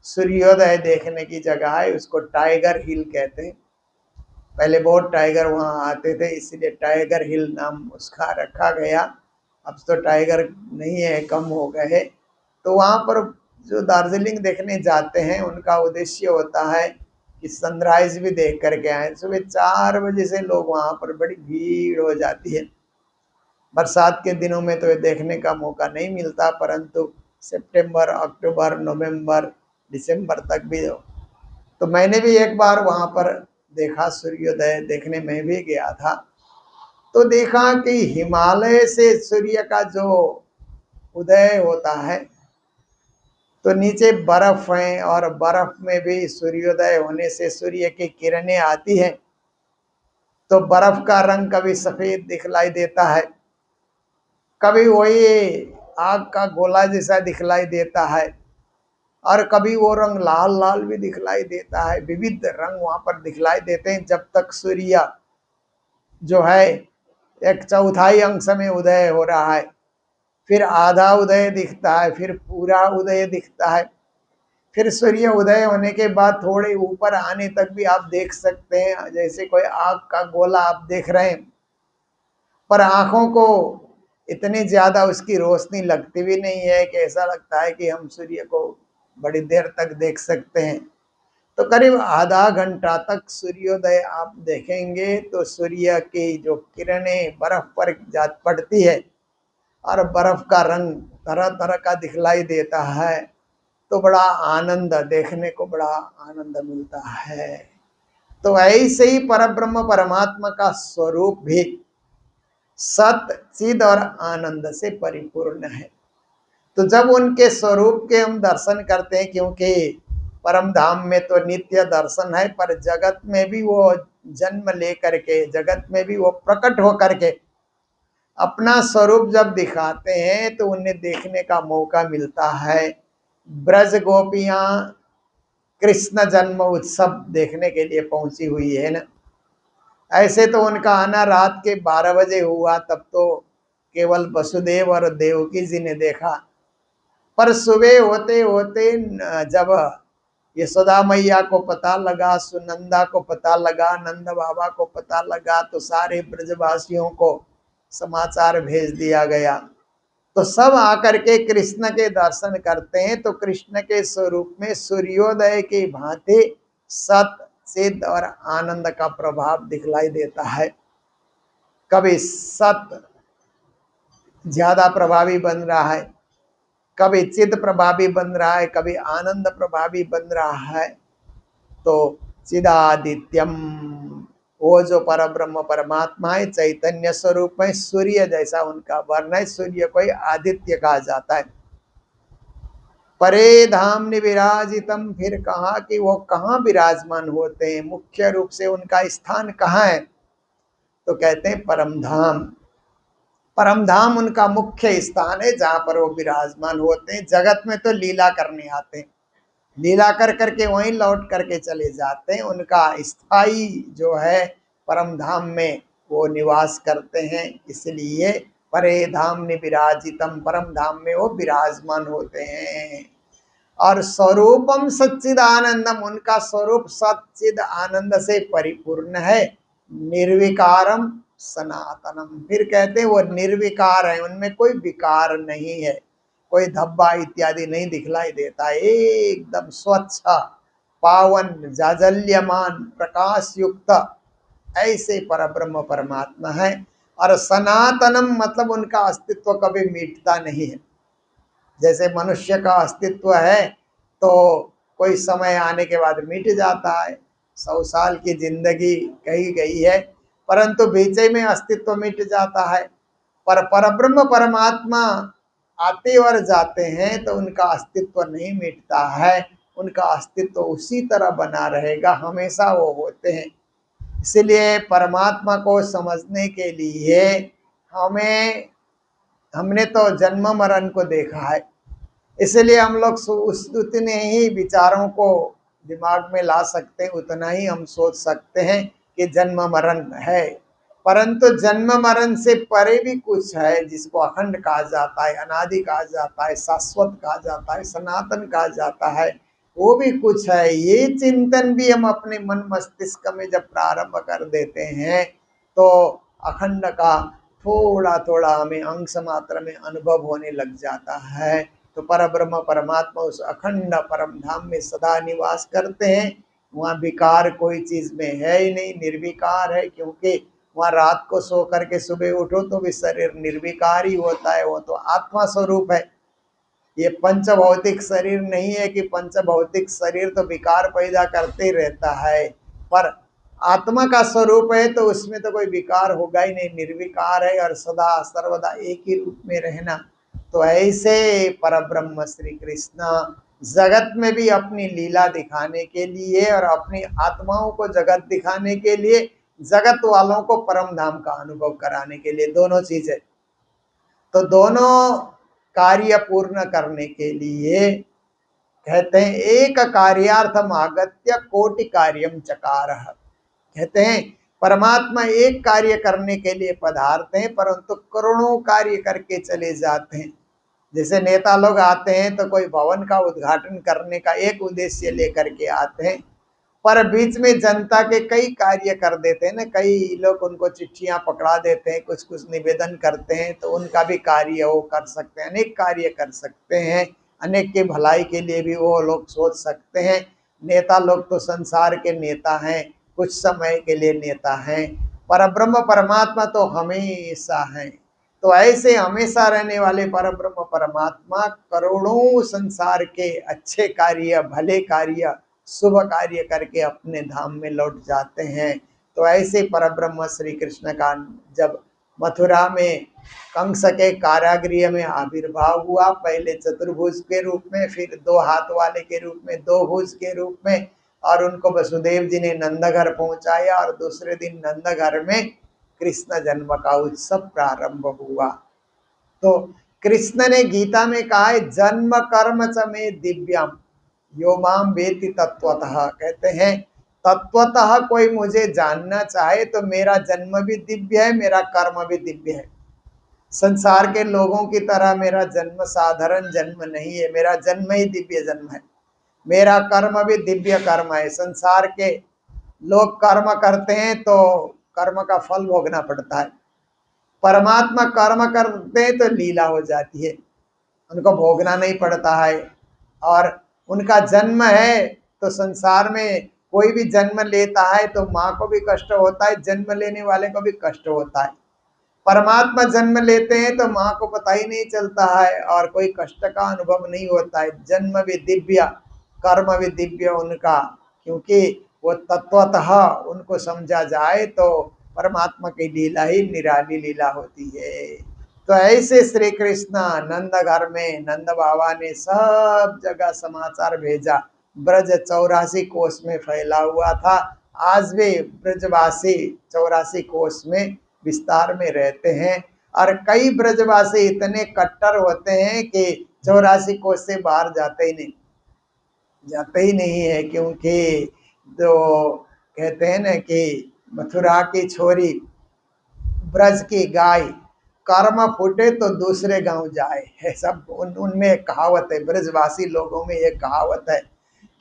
सूर्योदय देखने की जगह है उसको टाइगर हिल कहते हैं। पहले बहुत टाइगर वहाँ आते थे, इसलिए टाइगर हिल नाम उसका रखा गया। अब तो टाइगर नहीं है, कम हो गए। तो वहाँ पर जो दार्जिलिंग देखने जाते हैं उनका उद्देश्य होता है कि सनराइज भी देख करके आए। सुबह 4 बजे से लोग वहाँ पर बड़ी भीड़ हो जाती है। बरसात के दिनों में तो ये देखने का मौका नहीं मिलता, परंतु सितंबर, अक्टूबर, नवंबर, दिसंबर तक भी हो। तो मैंने भी एक बार वहाँ पर देखा, सूर्योदय देखने में भी गया था। तो देखा कि हिमालय से सूर्य का जो उदय होता है तो नीचे बर्फ है और बर्फ में भी सूर्योदय होने से सूर्य की किरणें आती हैं तो बर्फ का रंग कभी सफेद दिखलाई देता है, कभी वही आग का गोला जैसा दिखलाई देता है और कभी वो रंग लाल लाल भी दिखलाई देता है। विविध रंग वहां पर दिखलाई देते हैं जब तक सूर्य जो है 1/4 अंश में उदय हो रहा है, फिर आधा उदय दिखता है, फिर पूरा उदय दिखता है, फिर सूर्य उदय होने के बाद थोड़े ऊपर आने तक भी आप देख सकते हैं, जैसे कोई आग का गोला आप देख रहे हैं, पर आंखों को इतनी ज्यादा उसकी रोशनी लगती भी नहीं है कि ऐसा लगता है कि हम सूर्य को बड़ी देर तक देख सकते हैं। तो करीब आधा घंटा तक सूर्योदय आप देखेंगे तो सूर्य की जो किरणें बर्फ पर जा पड़ती है और बर्फ का रंग तरह तरह का दिखलाई देता है, तो बड़ा आनंद, देखने को बड़ा आनंद मिलता है। तो ऐसे ही परब्रह्म परमात्मा का स्वरूप भी सत, चिद और आनंद से परिपूर्ण है। तो जब उनके स्वरूप के हम दर्शन करते हैं, क्योंकि परम धाम में तो नित्य दर्शन है, पर जगत में भी वो जन्म लेकर के, जगत में भी वो प्रकट होकर के अपना स्वरूप जब दिखाते हैं तो उन्हें देखने का मौका मिलता है। ब्रज गोपियां कृष्ण जन्म उत्सव देखने के लिए पहुंची हुई है ना। ऐसे तो उनका आना रात के 12 बजे हुआ, तब तो केवल वसुदेव और देवकी जी ने देखा, पर सुबह होते होते जब यशोदा मैया को पता लगा, सुनंदा को पता लगा, नंद बाबा को पता लगा, तो सारे ब्रजवासियों को समाचार भेज दिया गया। तो सब आकर के कृष्ण के दर्शन करते हैं। तो कृष्ण के स्वरूप में सूर्योदय की भांति सत, चिद और आनंद का प्रभाव दिखलाई देता है। कभी सत ज्यादा प्रभावी बन रहा है, कभी चिद प्रभावी बन रहा है, कभी आनंद प्रभावी बन रहा है। तो चिदादित्यम, वो जो परब्रह्म परमात्मा है, चैतन्य स्वरूप है, सूर्य जैसा उनका वर्ण है। सूर्य को आदित्य कहा जाता है। परे धाम विराजितम, फिर कहा कि वो कहाँ विराजमान होते हैं, मुख्य रूप से उनका स्थान कहाँ है? तो कहते हैं परम धाम। परम धाम उनका मुख्य स्थान है जहाँ पर वो विराजमान होते हैं। जगत में तो लीला करने आते हैं, लीला कर करके वहीं लौट करके चले जाते हैं। उनका स्थाई जो है परम धाम में वो निवास करते हैं, इसलिए परे धाम निविराजितम, परम धाम में वो विराजमान होते हैं। और स्वरूपम सच्चिदानंदम, उनका स्वरूप सच्चिद आनंद से परिपूर्ण है। निर्विकारम सनातनम, फिर कहते हैं वो निर्विकार है, उनमें कोई विकार नहीं है, कोई धब्बा इत्यादि नहीं दिखलाई देता, एकदम स्वच्छ पावन जाजल्यमान प्रकाश युक्त ऐसे परब्रह्म परमात्मा है। और सनातनम मतलब उनका अस्तित्व कभी मिटता नहीं है। जैसे मनुष्य का अस्तित्व है तो कोई समय आने के बाद मिट जाता है, 100 साल की जिंदगी कही गई है, परंतु बीच में अस्तित्व मिट जाता है। पर परब्रह्म परमात्मा आते और जाते हैं तो उनका अस्तित्व नहीं मिटता है, उनका अस्तित्व उसी तरह बना रहेगा, हमेशा वो होते हैं। इसलिए परमात्मा को समझने के लिए हमने तो जन्म मरण को देखा है, इसलिए हम लोग उतने ही विचारों को दिमाग में ला सकते हैं, उतना ही हम सोच सकते हैं कि जन्म मरण है। परंतु जन्म मरण से परे भी कुछ है जिसको अखंड कहा जाता है, अनादि कहा जाता है, शाश्वत कहा जाता है, सनातन कहा जाता है, वो भी कुछ है। ये चिंतन भी हम अपने मन मस्तिष्क में जब प्रारंभ कर देते हैं तो अखंड का थोड़ा थोड़ा हमें अंश मात्र में अनुभव होने लग जाता है। तो परब्रह्म परमात्मा उस अखंड परम धाम में सदा निवास करते हैं। वहाँ विकार कोई चीज में है ही नहीं, निर्विकार है, क्योंकि वहाँ रात को सो करके सुबह उठो तो भी शरीर निर्विकार ही होता है, वो तो आत्मा स्वरूप है। ये पंच भौतिक शरीर नहीं है कि पंच भौतिक शरीर तो विकार पैदा करते ही रहता है, पर आत्मा का स्वरूप है तो उसमें तो कोई विकार होगा ही नहीं, निर्विकार है और सदा सर्वदा एक ही रूप में रहना। तो ऐसे परब्रह्म श्री कृष्ण जगत में भी अपनी लीला दिखाने के लिए और अपनी आत्माओं को जगत दिखाने के लिए, जगत वालों को परम धाम का अनुभव कराने के लिए, दोनों चीजें। तो दोनों कार्य पूर्ण करने के लिए कहते हैं एक कार्यार्थम आगत्य कोटि कार्यम चकारः। कहते हैं परमात्मा एक कार्य करने के लिए पधारते हैं परंतु करोड़ों कार्य करके चले जाते हैं। जैसे नेता लोग आते हैं तो कोई भवन का उद्घाटन करने का एक उद्देश्य लेकर के आते हैं, पर बीच में जनता के कई कार्य कर देते हैं ना, कई लोग उनको चिट्ठियां पकड़ा देते हैं, कुछ कुछ निवेदन करते हैं, तो उनका भी कार्य वो कर सकते हैं, अनेक कार्य कर सकते हैं, अनेक के भलाई के लिए भी वो लोग सोच सकते हैं। नेता लोग तो संसार के नेता हैं, कुछ समय के लिए नेता हैं, परब्रह्म परमात्मा तो हमेशा हैं। तो ऐसे हमेशा रहने वाले परब्रह्म परमात्मा करोड़ों संसार के अच्छे कार्य, भले कार्य, शुभ कार्य करके अपने धाम में लौट जाते हैं। तो ऐसे परब्रह्म श्री कृष्ण का जब मथुरा में कंस के कारागृह में आविर्भाव हुआ, पहले चतुर्भुज के रूप में, फिर 2 हाथ वाले के रूप में, 2 भुज के रूप में, और उनको वसुदेव जी ने नंदघर पहुंचाया और दूसरे दिन नंदघर में कृष्ण जन्म का उत्सव प्रारंभ हुआ। तो कृष्ण ने गीता में कहा है जन्म कर्म च मे दिव्यम यो माम वेति तत्वतः। कहते हैं तत्वतः कोई मुझे जानना चाहे तो मेरा जन्म भी दिव्य है, मेरा कर्म भी दिव्य है। संसार के लोगों की तरह मेरा जन्म साधारण जन्म नहीं है, मेरा जन्म ही दिव्य जन्म है, मेरा कर्म भी दिव्य कर्म है। संसार के लोग कर्म करते हैं तो कर्म का फल भोगना पड़ता है, परमात्मा कर्म करते हैं तो लीला हो जाती है, उनको भोगना नहीं पड़ता है। और उनका जन्म है तो संसार में कोई भी जन्म लेता है तो माँ को भी कष्ट होता है, जन्म लेने वाले को भी कष्ट होता है। परमात्मा जन्म लेते हैं तो माँ को पता ही नहीं चलता है और कोई कष्ट का अनुभव नहीं होता है। जन्म भी दिव्य, कर्म भी दिव्य उनका, क्योंकि वो तत्वतः उनको समझा जाए तो परमात्मा की लीला ही निराली लीला होती है। तो ऐसे श्री कृष्ण नंद घर में नंद बाबा ने सब जगह समाचार भेजा। ब्रज 84 कोस में फैला हुआ था, आज भी ब्रजवासी 84 कोस में विस्तार में रहते हैं। और कई ब्रजवासी इतने कट्टर होते हैं कि 84 कोस से बाहर जाते ही नहीं। जाते ही नहीं है, क्योंकि जो कहते हैं ना कि मथुरा की छोरी, ब्रज की गाय, कर्म फूटे तो दूसरे गांव जाए है। सब उनमें एक कहावत है, ब्रजवासी लोगों में एक कहावत है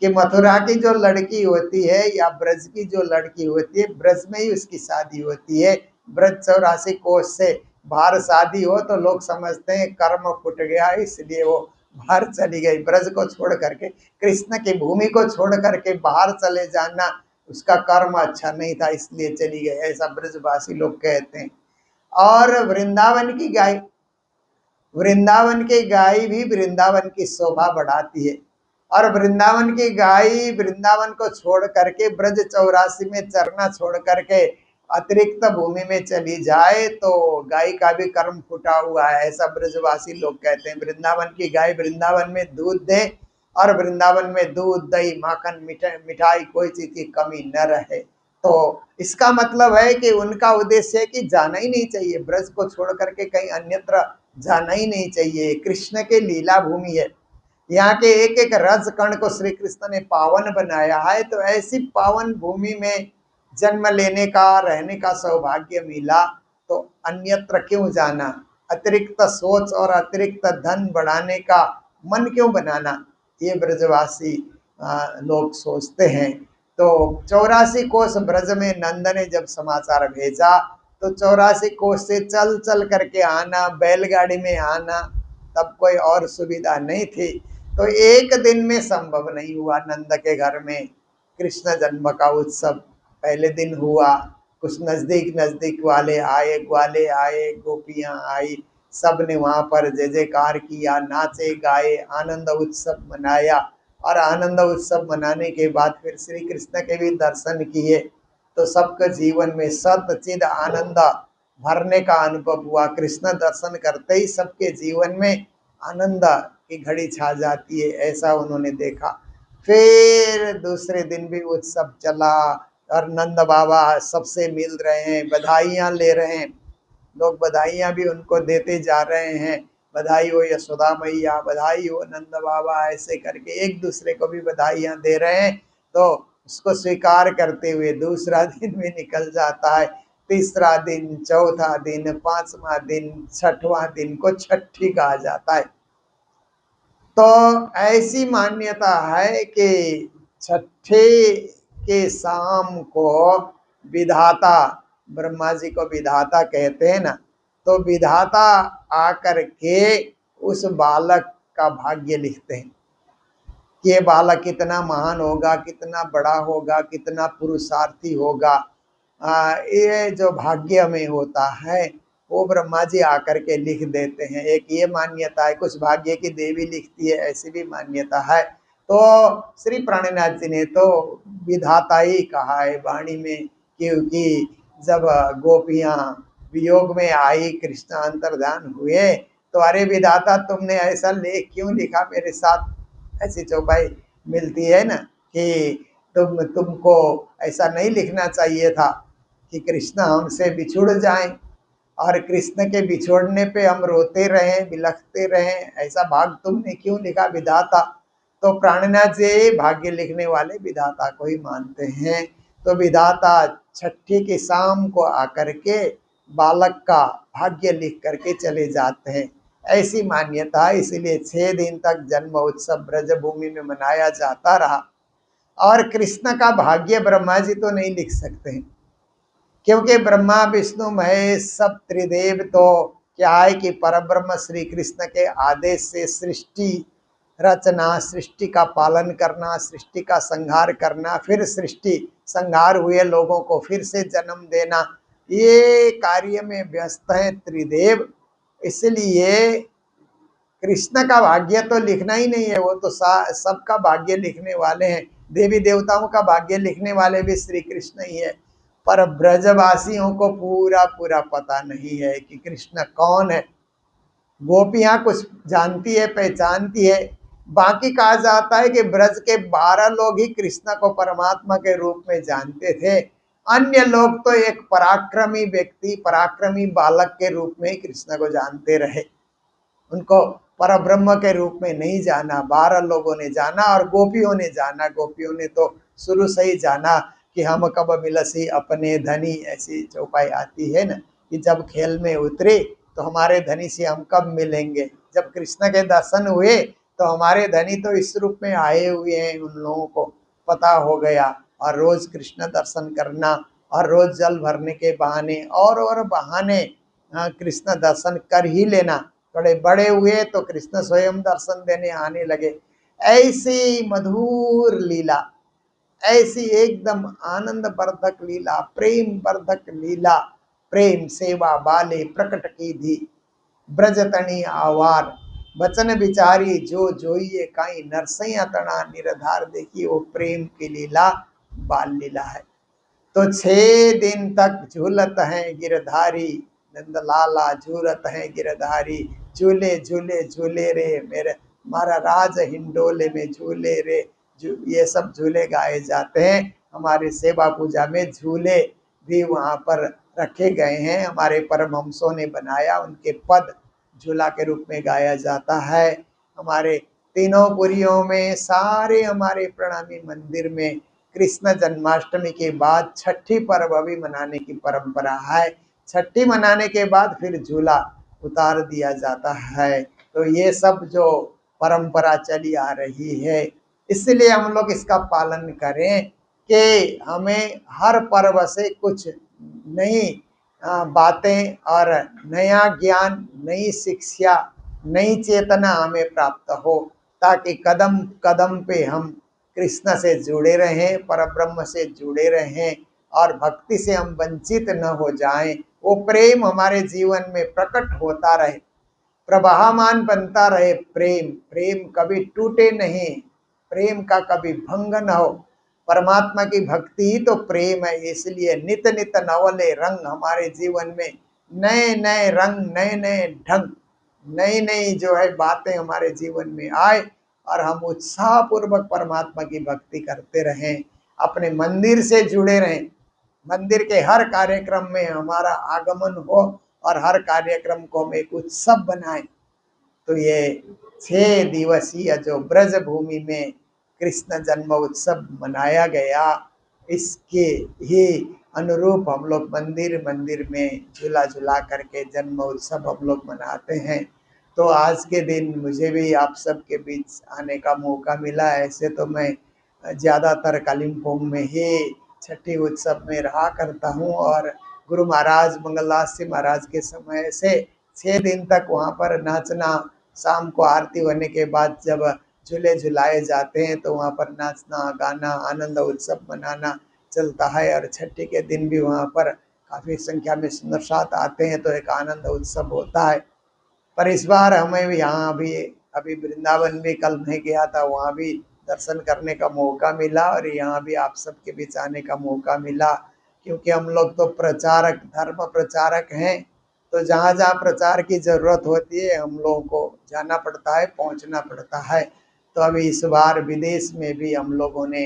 कि मथुरा की जो लड़की होती है या ब्रज की जो लड़की होती है, ब्रज में ही उसकी शादी होती है। ब्रज 84 कोस से बाहर शादी हो तो लोग समझते हैं कर्म फुट गया, इसलिए वो बाहर चली गई। ब्रज को छोड़ करके, कृष्ण की भूमि को छोड़ करके बाहर चले जाना, उसका कर्म अच्छा नहीं था इसलिए चली गई, ऐसा ब्रजवासी लोग कहते हैं। और वृंदावन की गाय, वृंदावन की गाय भी वृंदावन की शोभा बढ़ाती है। और वृंदावन की गाय वृंदावन को छोड़ करके ब्रज 84 में चरना छोड़ करके अतिरिक्त भूमि में चली जाए तो गाय का भी कर्म फूटा हुआ है, ऐसा ब्रजवासी लोग कहते हैं। वृंदावन की गाय वृंदावन में दूध दे और वृंदावन में दूध, दही, माखन, मिठाई, कोई चीज की कमी न रहे। तो इसका मतलब है कि उनका उद्देश्य है कि जाना ही नहीं चाहिए, ब्रज को छोड़ करके कहीं अन्यत्र जाना ही नहीं चाहिए। कृष्ण के लीला भूमि है, यहाँ के एक एक रज कण को श्री कृष्ण ने पावन बनाया है। तो ऐसी पावन भूमि में जन्म लेने का, रहने का सौभाग्य मिला तो अन्यत्र क्यों जाना, अतिरिक्त सोच और अतिरिक्त धन बढ़ाने का मन क्यों बनाना, ये ब्रजवासी लोग सोचते हैं। तो 84 कोस ब्रज में नंद ने जब समाचार भेजा तो 84 कोस से चल चल करके आना, बैलगाड़ी में आना, तब कोई और सुविधा नहीं थी, तो एक दिन में संभव नहीं हुआ। नंद के घर में कृष्ण जन्म का उत्सव पहले दिन हुआ, कुछ नज़दीक नज़दीक वाले आए, ग्वाले आए, गोपियाँ आई, सब ने वहाँ पर जय जयकार किया, नाचे गाए, आनंद उत्सव मनाया। और आनंद उत्सव मनाने के बाद फिर श्री कृष्ण के भी दर्शन किए तो सबके जीवन में सत चिद आनंद भरने का अनुभव हुआ। कृष्ण दर्शन करते ही सबके जीवन में आनंद की घड़ी छा जाती है, ऐसा उन्होंने देखा। फिर दूसरे दिन भी उत्सव चला और नंद बाबा सबसे मिल रहे हैं, बधाइयाँ ले रहे हैं, लोग बधाइयाँ भी उनको देते जा रहे हैं, बधाई हो यशोदा मैया, बधाई हो नंद बाबा, ऐसे करके एक दूसरे को भी बधाइयाँ दे रहे हैं। तो उसको स्वीकार करते हुए दूसरा दिन भी निकल जाता है, तीसरा दिन, चौथा दिन, पांचवा दिन, छठवां दिन को छठी कहा जाता है। तो ऐसी मान्यता है कि छठे के शाम को विधाता, ब्रह्मा जी को विधाता कहते हैं ना, तो विधाता आकर के उस बालक का भाग्य लिखते हैं कि ये बालक कितना महान होगा, कितना बड़ा होगा, कितना पुरुषार्थी होगा। ये जो भाग्य में होता है वो ब्रह्मा जी आकर के लिख देते हैं। एक ये मान्यता है, कुछ भाग्य की देवी लिखती है, ऐसी भी मान्यता है। तो श्री प्राणनाथ जी ने तो विधाता ही कहा है वाणी में, क्योंकि जब गोपियाँ वियोग में आई, कृष्ण अंतर्धान हुए, तो अरे विधाता तुमने ऐसा लेख क्यों लिखा मेरे साथ, ऐसी चौपाई मिलती है ना कि तुमको ऐसा नहीं लिखना चाहिए था कि कृष्ण हमसे बिछुड़ जाएं और कृष्ण के बिछोड़ने पे हम रोते रहें, बिलखते रहें, ऐसा भाग तुमने क्यों लिखा विधाता। तो प्राणनाथ जी भाग्य लिखने वाले विधाता को ही मानते हैं। तो विधाता छठी की शाम को आकर के बालक का भाग्य लिख करके चले जाते हैं, ऐसी मान्यता है। इसीलिए 6 दिन तक जन्म उत्सव ब्रजभूमि में मनाया जाता रहा। और कृष्ण का भाग्य ब्रह्मा जी तो नहीं लिख सकते हैं, क्योंकि ब्रह्मा विष्णु महेश सब त्रिदेव तो क्या है कि परब्रह्म श्री कृष्ण के आदेश से सृष्टि रचना, सृष्टि का पालन करना, सृष्टि का संहार करना, फिर सृष्टि संहार हुए लोगों को फिर से जन्म देना, ये कार्य में व्यस्त है त्रिदेव। इसलिए कृष्ण का भाग्य तो लिखना ही नहीं है, वो तो सबका भाग्य लिखने वाले हैं। देवी देवताओं का भाग्य लिखने वाले भी श्री कृष्ण ही है, पर ब्रजवासियों को पूरा पूरा पता नहीं है कि कृष्ण कौन है। गोपियाँ कुछ जानती है, पहचानती है, बाकी कहा जाता है कि ब्रज के 12 लोग ही कृष्ण को परमात्मा के रूप में जानते थे, अन्य लोग तो एक पराक्रमी व्यक्ति, पराक्रमी बालक के रूप में ही कृष्ण को जानते रहे। उनको पर ब्रह्म के रूप में नहीं जाना। 12 लोगों ने जाना और गोपियों ने जाना। गोपियों ने तो शुरू से ही जाना कि हम कब मिलसी अपने धनी, ऐसी चौपाई आती है ना कि जब खेल में उतरे तो हमारे धनी से हम कब मिलेंगे। जब कृष्ण के दर्शन हुए तो हमारे धनी तो इस रूप में आए हुए हैं, उन लोगों को पता हो गया। और रोज कृष्ण दर्शन करना और रोज जल भरने के बहाने और बहाने कृष्ण दर्शन कर ही लेना। थोड़े बड़े हुए तो कृष्ण स्वयं दर्शन देने आने लगे। ऐसी मधुर लीला, ऐसी एकदम आनंद वर्धक लीला, प्रेम वर्धक लीला, प्रेम सेवा बाले प्रकट की धी, ब्रजतनी आवार बचन बिचारी जो जोइए काई नरसैया तना निरधार। देखिए वो प्रेम की लीला बाल लीला है। तो 6 दिन तक झूलत हैं गिरधारी, नंदलाला झूलत हैं गिरधारी। झूले झूले झूले रे मेरे मारा राज हिंडोले में झूले रे। ये सब झूले गाए जाते हैं। हमारे सेवा पूजा में झूले भी वहाँ पर रखे गए हैं। हमारे परमहंसों ने बनाया, उनके पद झूला के रूप में गाया जाता है। हमारे तीनों पुरियों में, सारे हमारे प्रणामी मंदिर में कृष्ण जन्माष्टमी के बाद छठी पर्व भी मनाने की परंपरा है। छठी मनाने के बाद फिर झूला उतार दिया जाता है। तो ये सब जो परंपरा चली आ रही है, इसलिए हम लोग इसका पालन करें कि हमें हर पर्व से कुछ नई बातें और नया ज्ञान, नई शिक्षा, नई चेतना हमें प्राप्त हो, ताकि कदम कदम पे हम कृष्ण से जुड़े रहें, परब्रह्म से जुड़े रहें और भक्ति से हम वंचित न हो जाएं। वो प्रेम हमारे जीवन में प्रकट होता रहे, प्रवाहमान बनता रहे। प्रेम प्रेम कभी टूटे नहीं, प्रेम का कभी भंग न हो। परमात्मा की भक्ति ही तो प्रेम है। इसलिए नित नित नवले रंग हमारे जीवन में, नए नए रंग, नए नए ढंग, नई नई जो है बातें हमारे जीवन में आए और हम उत्साह पूर्वक परमात्मा की भक्ति करते रहें, अपने मंदिर से जुड़े रहें। मंदिर के हर कार्यक्रम में हमारा आगमन हो और हर कार्यक्रम को हम एक उत्सव बनाएं। तो ये 6 दिवसीय जो ब्रज भूमि में कृष्ण जन्म उत्सव मनाया गया, इसके ही अनुरूप हम लोग मंदिर मंदिर में झूला झूला करके जन्म उत्सव हम लोग मनाते हैं। तो आज के दिन मुझे भी आप सबके बीच आने का मौका मिला। ऐसे तो मैं ज़्यादातर कालिम्पोंग में ही छठी उत्सव में रहा करता हूँ और गुरु महाराज मंगलदास जी महाराज के समय से 6 दिन तक वहाँ पर नाचना, शाम को आरती होने के बाद जब झूले झुलाए जाते हैं तो वहाँ पर नाचना गाना आनंद उत्सव मनाना चलता है। और छठी के दिन भी वहाँ पर काफ़ी संख्या में सुंदर साथ आते हैं, तो एक आनंद उत्सव होता है। पर इस बार हमें भी यहाँ भी अभी वृंदावन भी कल नहीं गया था, वहाँ भी दर्शन करने का मौका मिला और यहाँ भी आप सबके बीच आने का मौका मिला। क्योंकि हम लोग तो प्रचारक, धर्म प्रचारक हैं, तो जहाँ जहाँ प्रचार की ज़रूरत होती है हम लोगों को जाना पड़ता है, पहुँचना पड़ता है। तो अभी इस बार विदेश में भी हम लोगों ने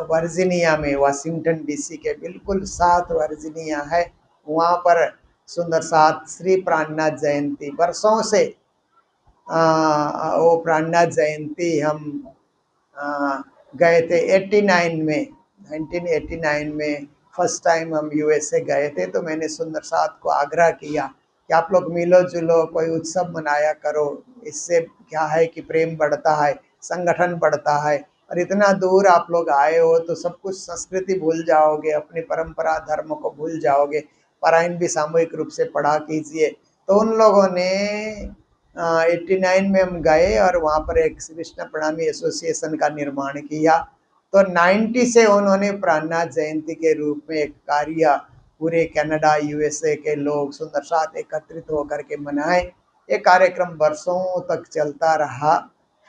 वर्जीनिया में, वाशिंगटन डीसी के बिल्कुल साथ वर्जीनिया है, वहाँ पर सुंदर साथ श्री प्राणनाथ जयंती वर्षों से वो प्राणनाथ जयंती हम गए थे 89 में, 1989 में फर्स्ट टाइम हम यूएसए गए थे। तो मैंने सुंदर साथ को आग्रह किया कि आप लोग मिलो जुलो, कोई उत्सव मनाया करो, इससे क्या है कि प्रेम बढ़ता है, संगठन बढ़ता है। और इतना दूर आप लोग आए हो तो सब कुछ संस्कृति भूल जाओगे, अपनी परंपरा धर्म को भूल जाओगे। पारायण भी सामूहिक रूप से पढ़ा कीजिए। तो उन लोगों ने 89 में हम गए और वहाँ पर एक कृष्ण प्रणामी एसोसिएशन का निर्माण किया। तो 90 से उन्होंने प्राणनाथ जयंती के रूप में एक कार्य पूरे कनाडा यूएसए के लोग सुंदर साथ एकत्रित होकर के मनाए। ये कार्यक्रम वर्षों तक चलता रहा।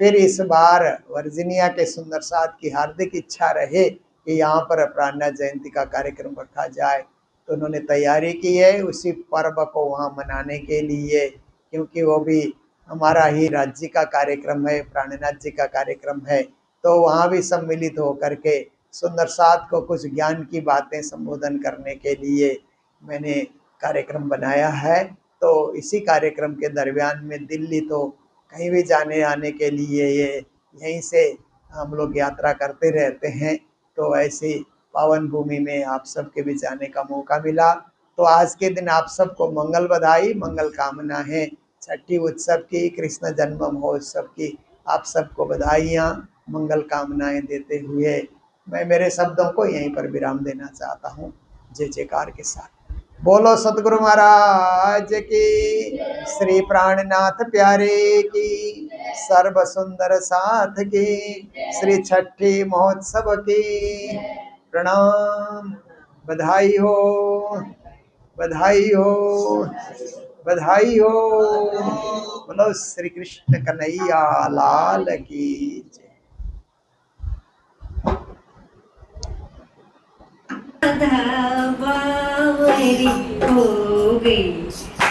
फिर इस बार वर्जीनिया के सुंदर साथ की हार्दिक इच्छा रहे कि यहाँ पर प्राणनाथ जयंती का कार्यक्रम रखा जाए, तो उन्होंने तैयारी की है उसी पर्व को वहाँ मनाने के लिए। क्योंकि वो भी हमारा ही राज्य का कार्यक्रम है, प्राणनाथ जी का कार्यक्रम है, तो वहाँ भी सम्मिलित होकर के सुंदर साथ को कुछ ज्ञान की बातें संबोधन करने के लिए मैंने कार्यक्रम बनाया है। तो इसी कार्यक्रम के दरमियान में दिल्ली तो कहीं भी जाने आने के लिए ये यहीं से हम लोग यात्रा करते रहते हैं। तो ऐसी पावन भूमि में आप सबके भी जाने का मौका मिला। तो आज के दिन आप सबको मंगल बधाई, मंगल कामना है। छठी उत्सव की, कृष्ण जन्म महोत्सव की आप सबको बधाइयाँ, मंगल कामनाएं देते हुए मैं मेरे शब्दों को यहीं पर विराम देना चाहता हूँ जय जयकार के साथ। बोलो सतगुरु महाराज की, श्री प्राणनाथ प्यारे की, सर्व सुंदर साथ की, श्री छठी महोत्सव की प्रणाम। बधाई हो, बधाई हो, बधाई हो। बोलो श्री कृष्ण कन्हैया लाल की जय। बावरी हो गई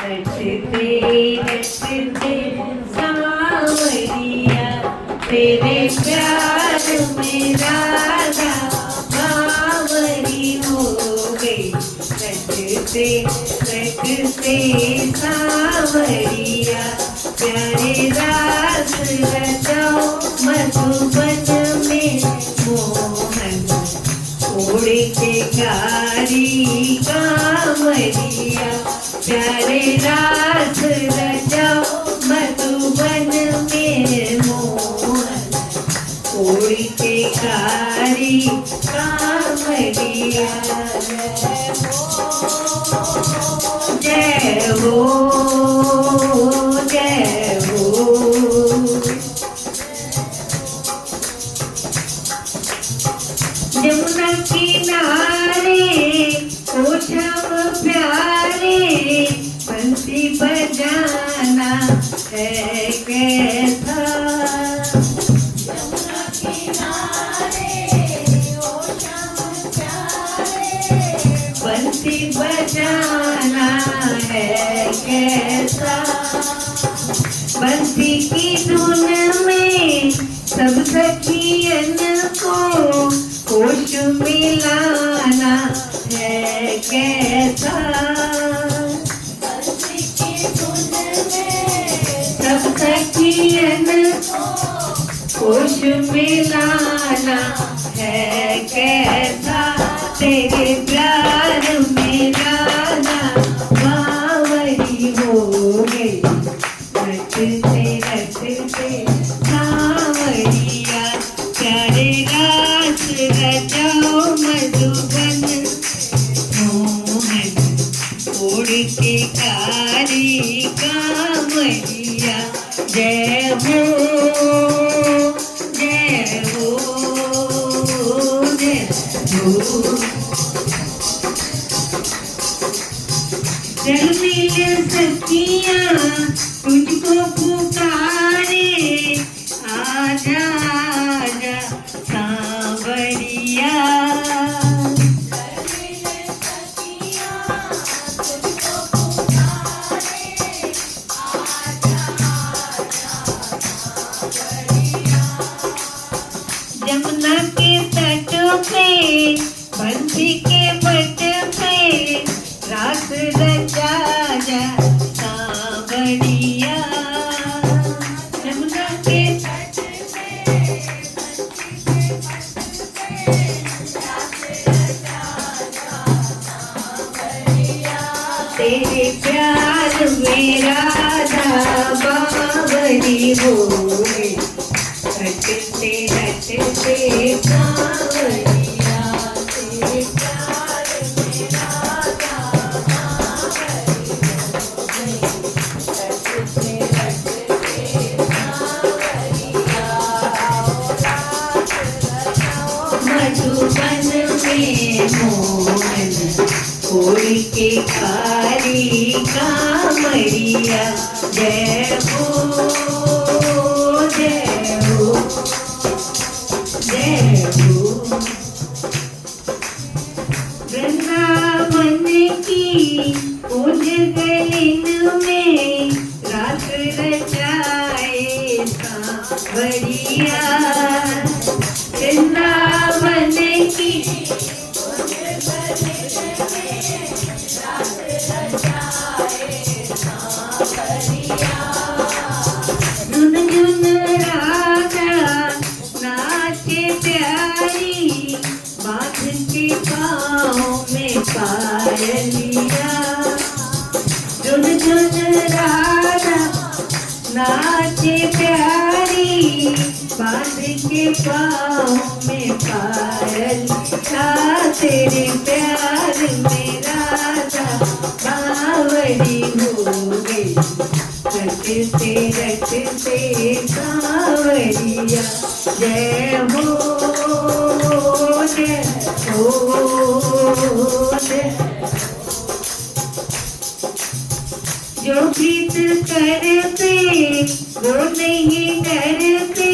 रटते रटते सावरिया, तेरे प्यार में राधा बावरी हो गई रटते रटते सावरिया, प्यारे रास रचाओ मधुबन में मोहन, उड़ के कारी कांवरिया, प्यारे रास रचाओ मधुबन में मोहन, उड़ के कारी कांवरिया। जय हो, जय हो। यमुना किनारे ओ श्याम प्यारे, बंसी बजाना है कैसा। यमुना किनारे ओ श्याम प्यारे, बंसी बजाना है कैसा। बंसी की धुन में सब सखियन को होश मिलाना है कैसा। बंसी की धुन में सब सखियन को होश मिलाना है कैसा। तेरे प्यार में राधा बावरी हो गई रटते रटते सावरिया, प्यारे रास रचाओ मधुबन मोहन, उड़ के कारी कांवरिया। जय हो, जय हो, जय हो। चल मिल सखियाँ तुझको पुकारे, आजा आजा सांवरिया। यमुना के तट पे बंसी के पट पे रास रचा जा सांवरिया। यमुना के तट पे तेरे प्यार में राधा बावरी हो गई रटते रटते सावरिया। तेरे प्यार में राधा बावरी हो गई रटते रटते सावरिया। मधुबन में मोहन, उड़ के कारी कांवरिया। जय हो, जय हो, जय हो। वृंदावन की उन गलिन में रास रचाए सांवरिया। वृंदावन की धुन पाँव में पायल था तेरे प्यार में राधा बावरी हो गई रटते रटते कांवरिया जय हो जय हो जय जो प्रीत करते वो नहीं डरते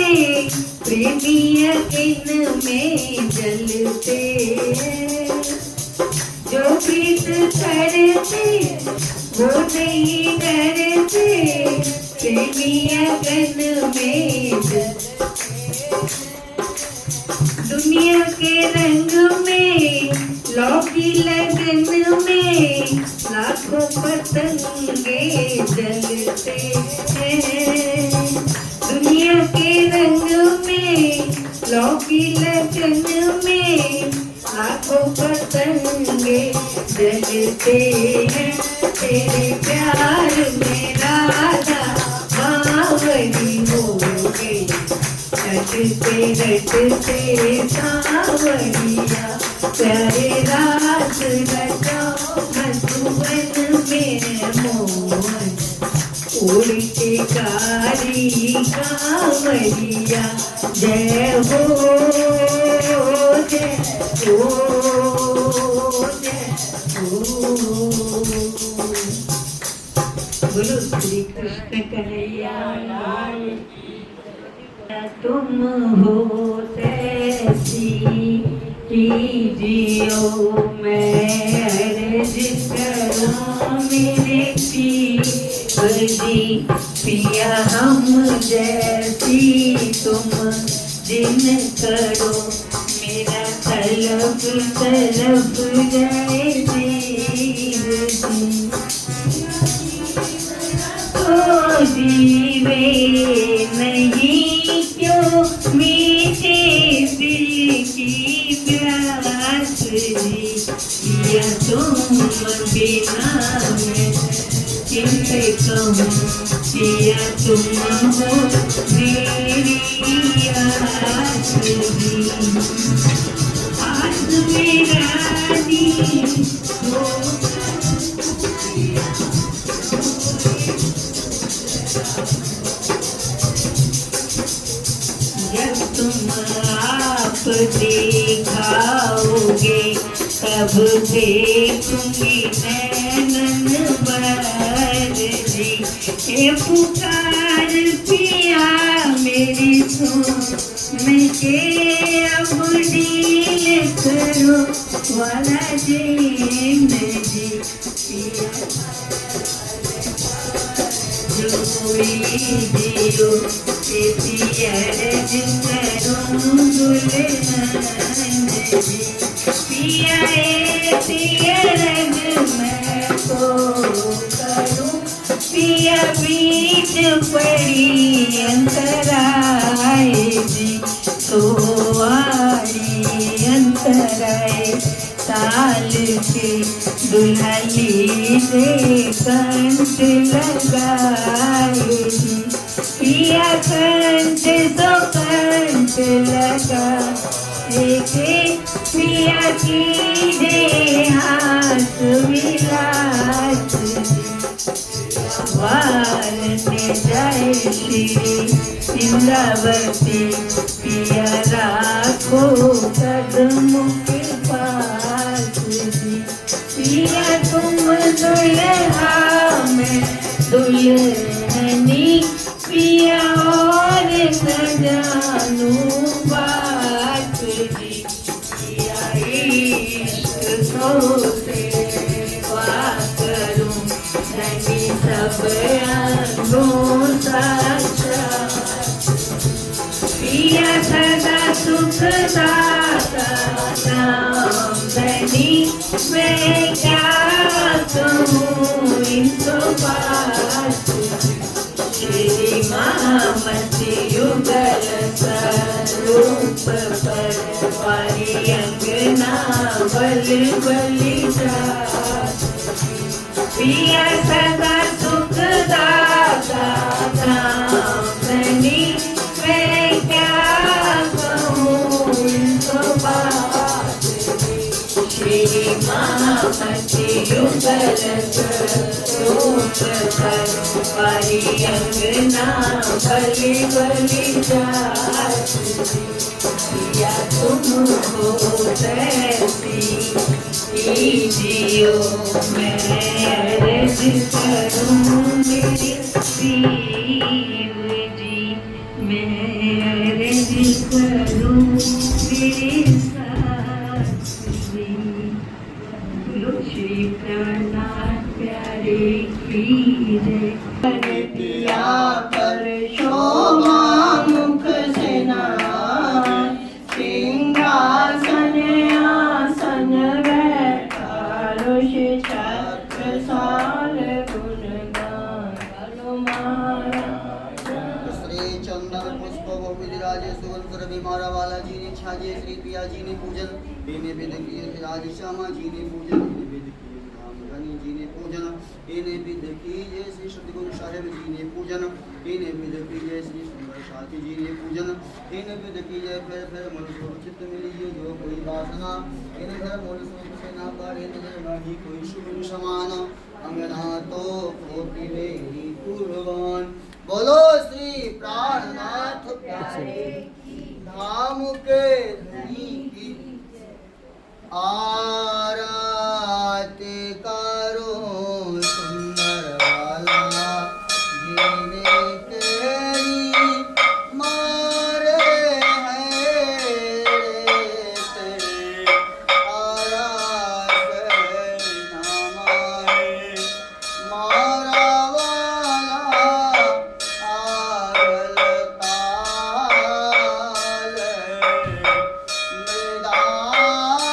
प्रेमी यकीन में जलते जो प्रीत करते वो नहीं डरते प्रेमी यकीन में दुनिया के रंग में लौकी लगन में लाखों पतंगे जलते हैं दुनिया के रंग में लौकी लगन में लाखों पतंगे जलते हैं तेरे प्यार में राधा बावरी हो गई रटते रटते सावरिया प्यारे रात रचाओ मधुबन में मोहन उड़ के कारी कांवरिया जय हो जय हो जय हो बोलो श्री कृष्ण कन्हैया लाल तुम हो तैसी कीजियो मैं अर्ज करूं मेरे जी पिया हम जैसी तुम जिन करो मेरा तलब तलब जाए तो जीवे नहीं क्यों मीठे दिल की प्यास या तुम बिना मैं किसे कहूँ या तुम हो मेरी आस मेरा दी हो जब तुम आप दिखाओगे तब देखूंगी नैनन भर जी ये पुकार पिया मेरी सुन के अब डील करो वाला जैन जी पिया जोड़ी दियो अर्ज करूं दुल्हन जी पिया रंग मैं को करूं पिया बीच पड़ी अंतराय जी तो आड़ी अंतराय ताल के दुल्हली से कंठ लगाए पिया कंठ तो कंठ लगा देखे पिया की दे हाथ विलास वाल ने जय श्री इंद्रावती पिया राखो कदमों के पास पिया तुम दुल्हा में दुल्हनी पिया और न जानू बात जी पिया इश्क तो सेवा करूं नहीं सब अंगों साचा पिया सदा सुख दाता नाम धनी मैं क्या कहूँ इनको बात श्री महामती युगल स्वरूप पर वारी अंगना बल बलि पिया सदा सुख दाता नाम धनी मैं क्या कहूँ श्री महामति युगल रूप कर पारी अंगना बलि बलि जात या तुमको तैसी कीजियो मैं अर्ज करूं मेरे शिव जी मैं अर्ज करूं मेरे साथ जी बोलो श्री प्राणनाथ प्यारे की जय दिया पर शोभा मुख सेना सिंहासन आसन बैठा ऋषि चक्र साल गुणगान बोलो महाराज श्री चंदन पुष्प गोविंदराजे सुगंध बीमारा वाला जी ने छाजे श्री प्रिया जी ने पूजन इन्हें विद किए राज श्यामा जी ने पूजन इन्हें विद किए राम गणी जी ने पूजन इन्हें विद कीजिए श्री सतगुरु साहेब जी ने पूजन इन्हें विद कीजिए श्री सुंदर साथी जी ने पूजन इन्हें विद कीजिए फिर मन स्वरूप चित्त मिलिए जो कोई वासना इन्हें घर मूल स्वरूप से ना पारे नहीं कोई शुभ समान अंगना तो कोटि मेरी कुर्बान बोलो श्री प्राणनाथ प्यारे धाम के धनी की आरती करो सुंदर वाला जीने तेरी मारे हैं तेरे आरास नाम है मारा वाला आगल ताल मृदाल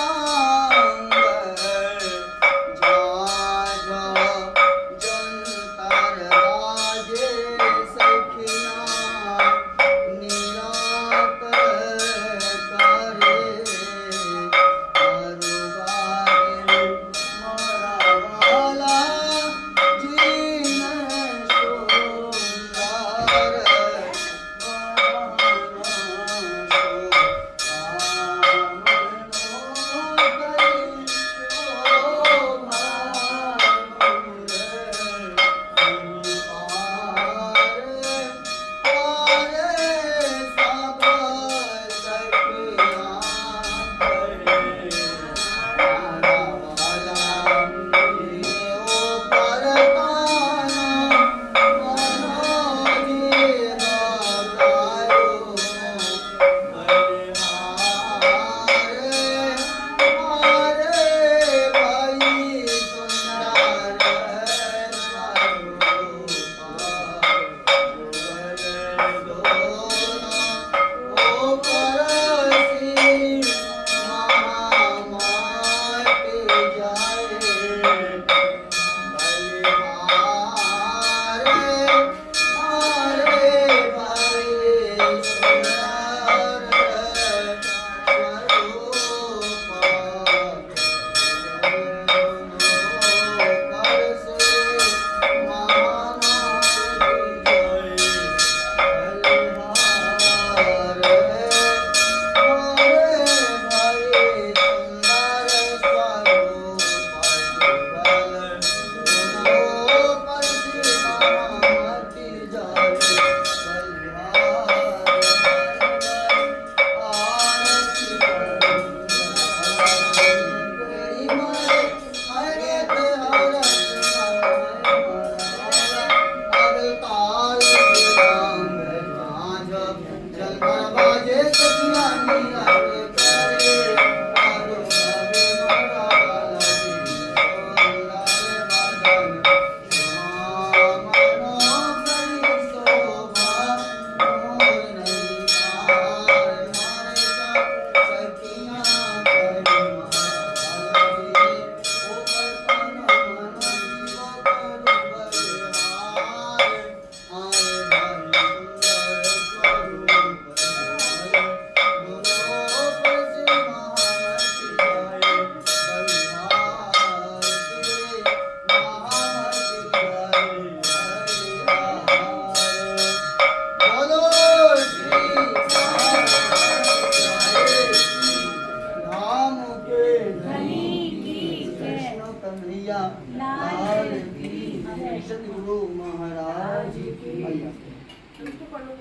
लाल की जय। सतगुरु महाराज की।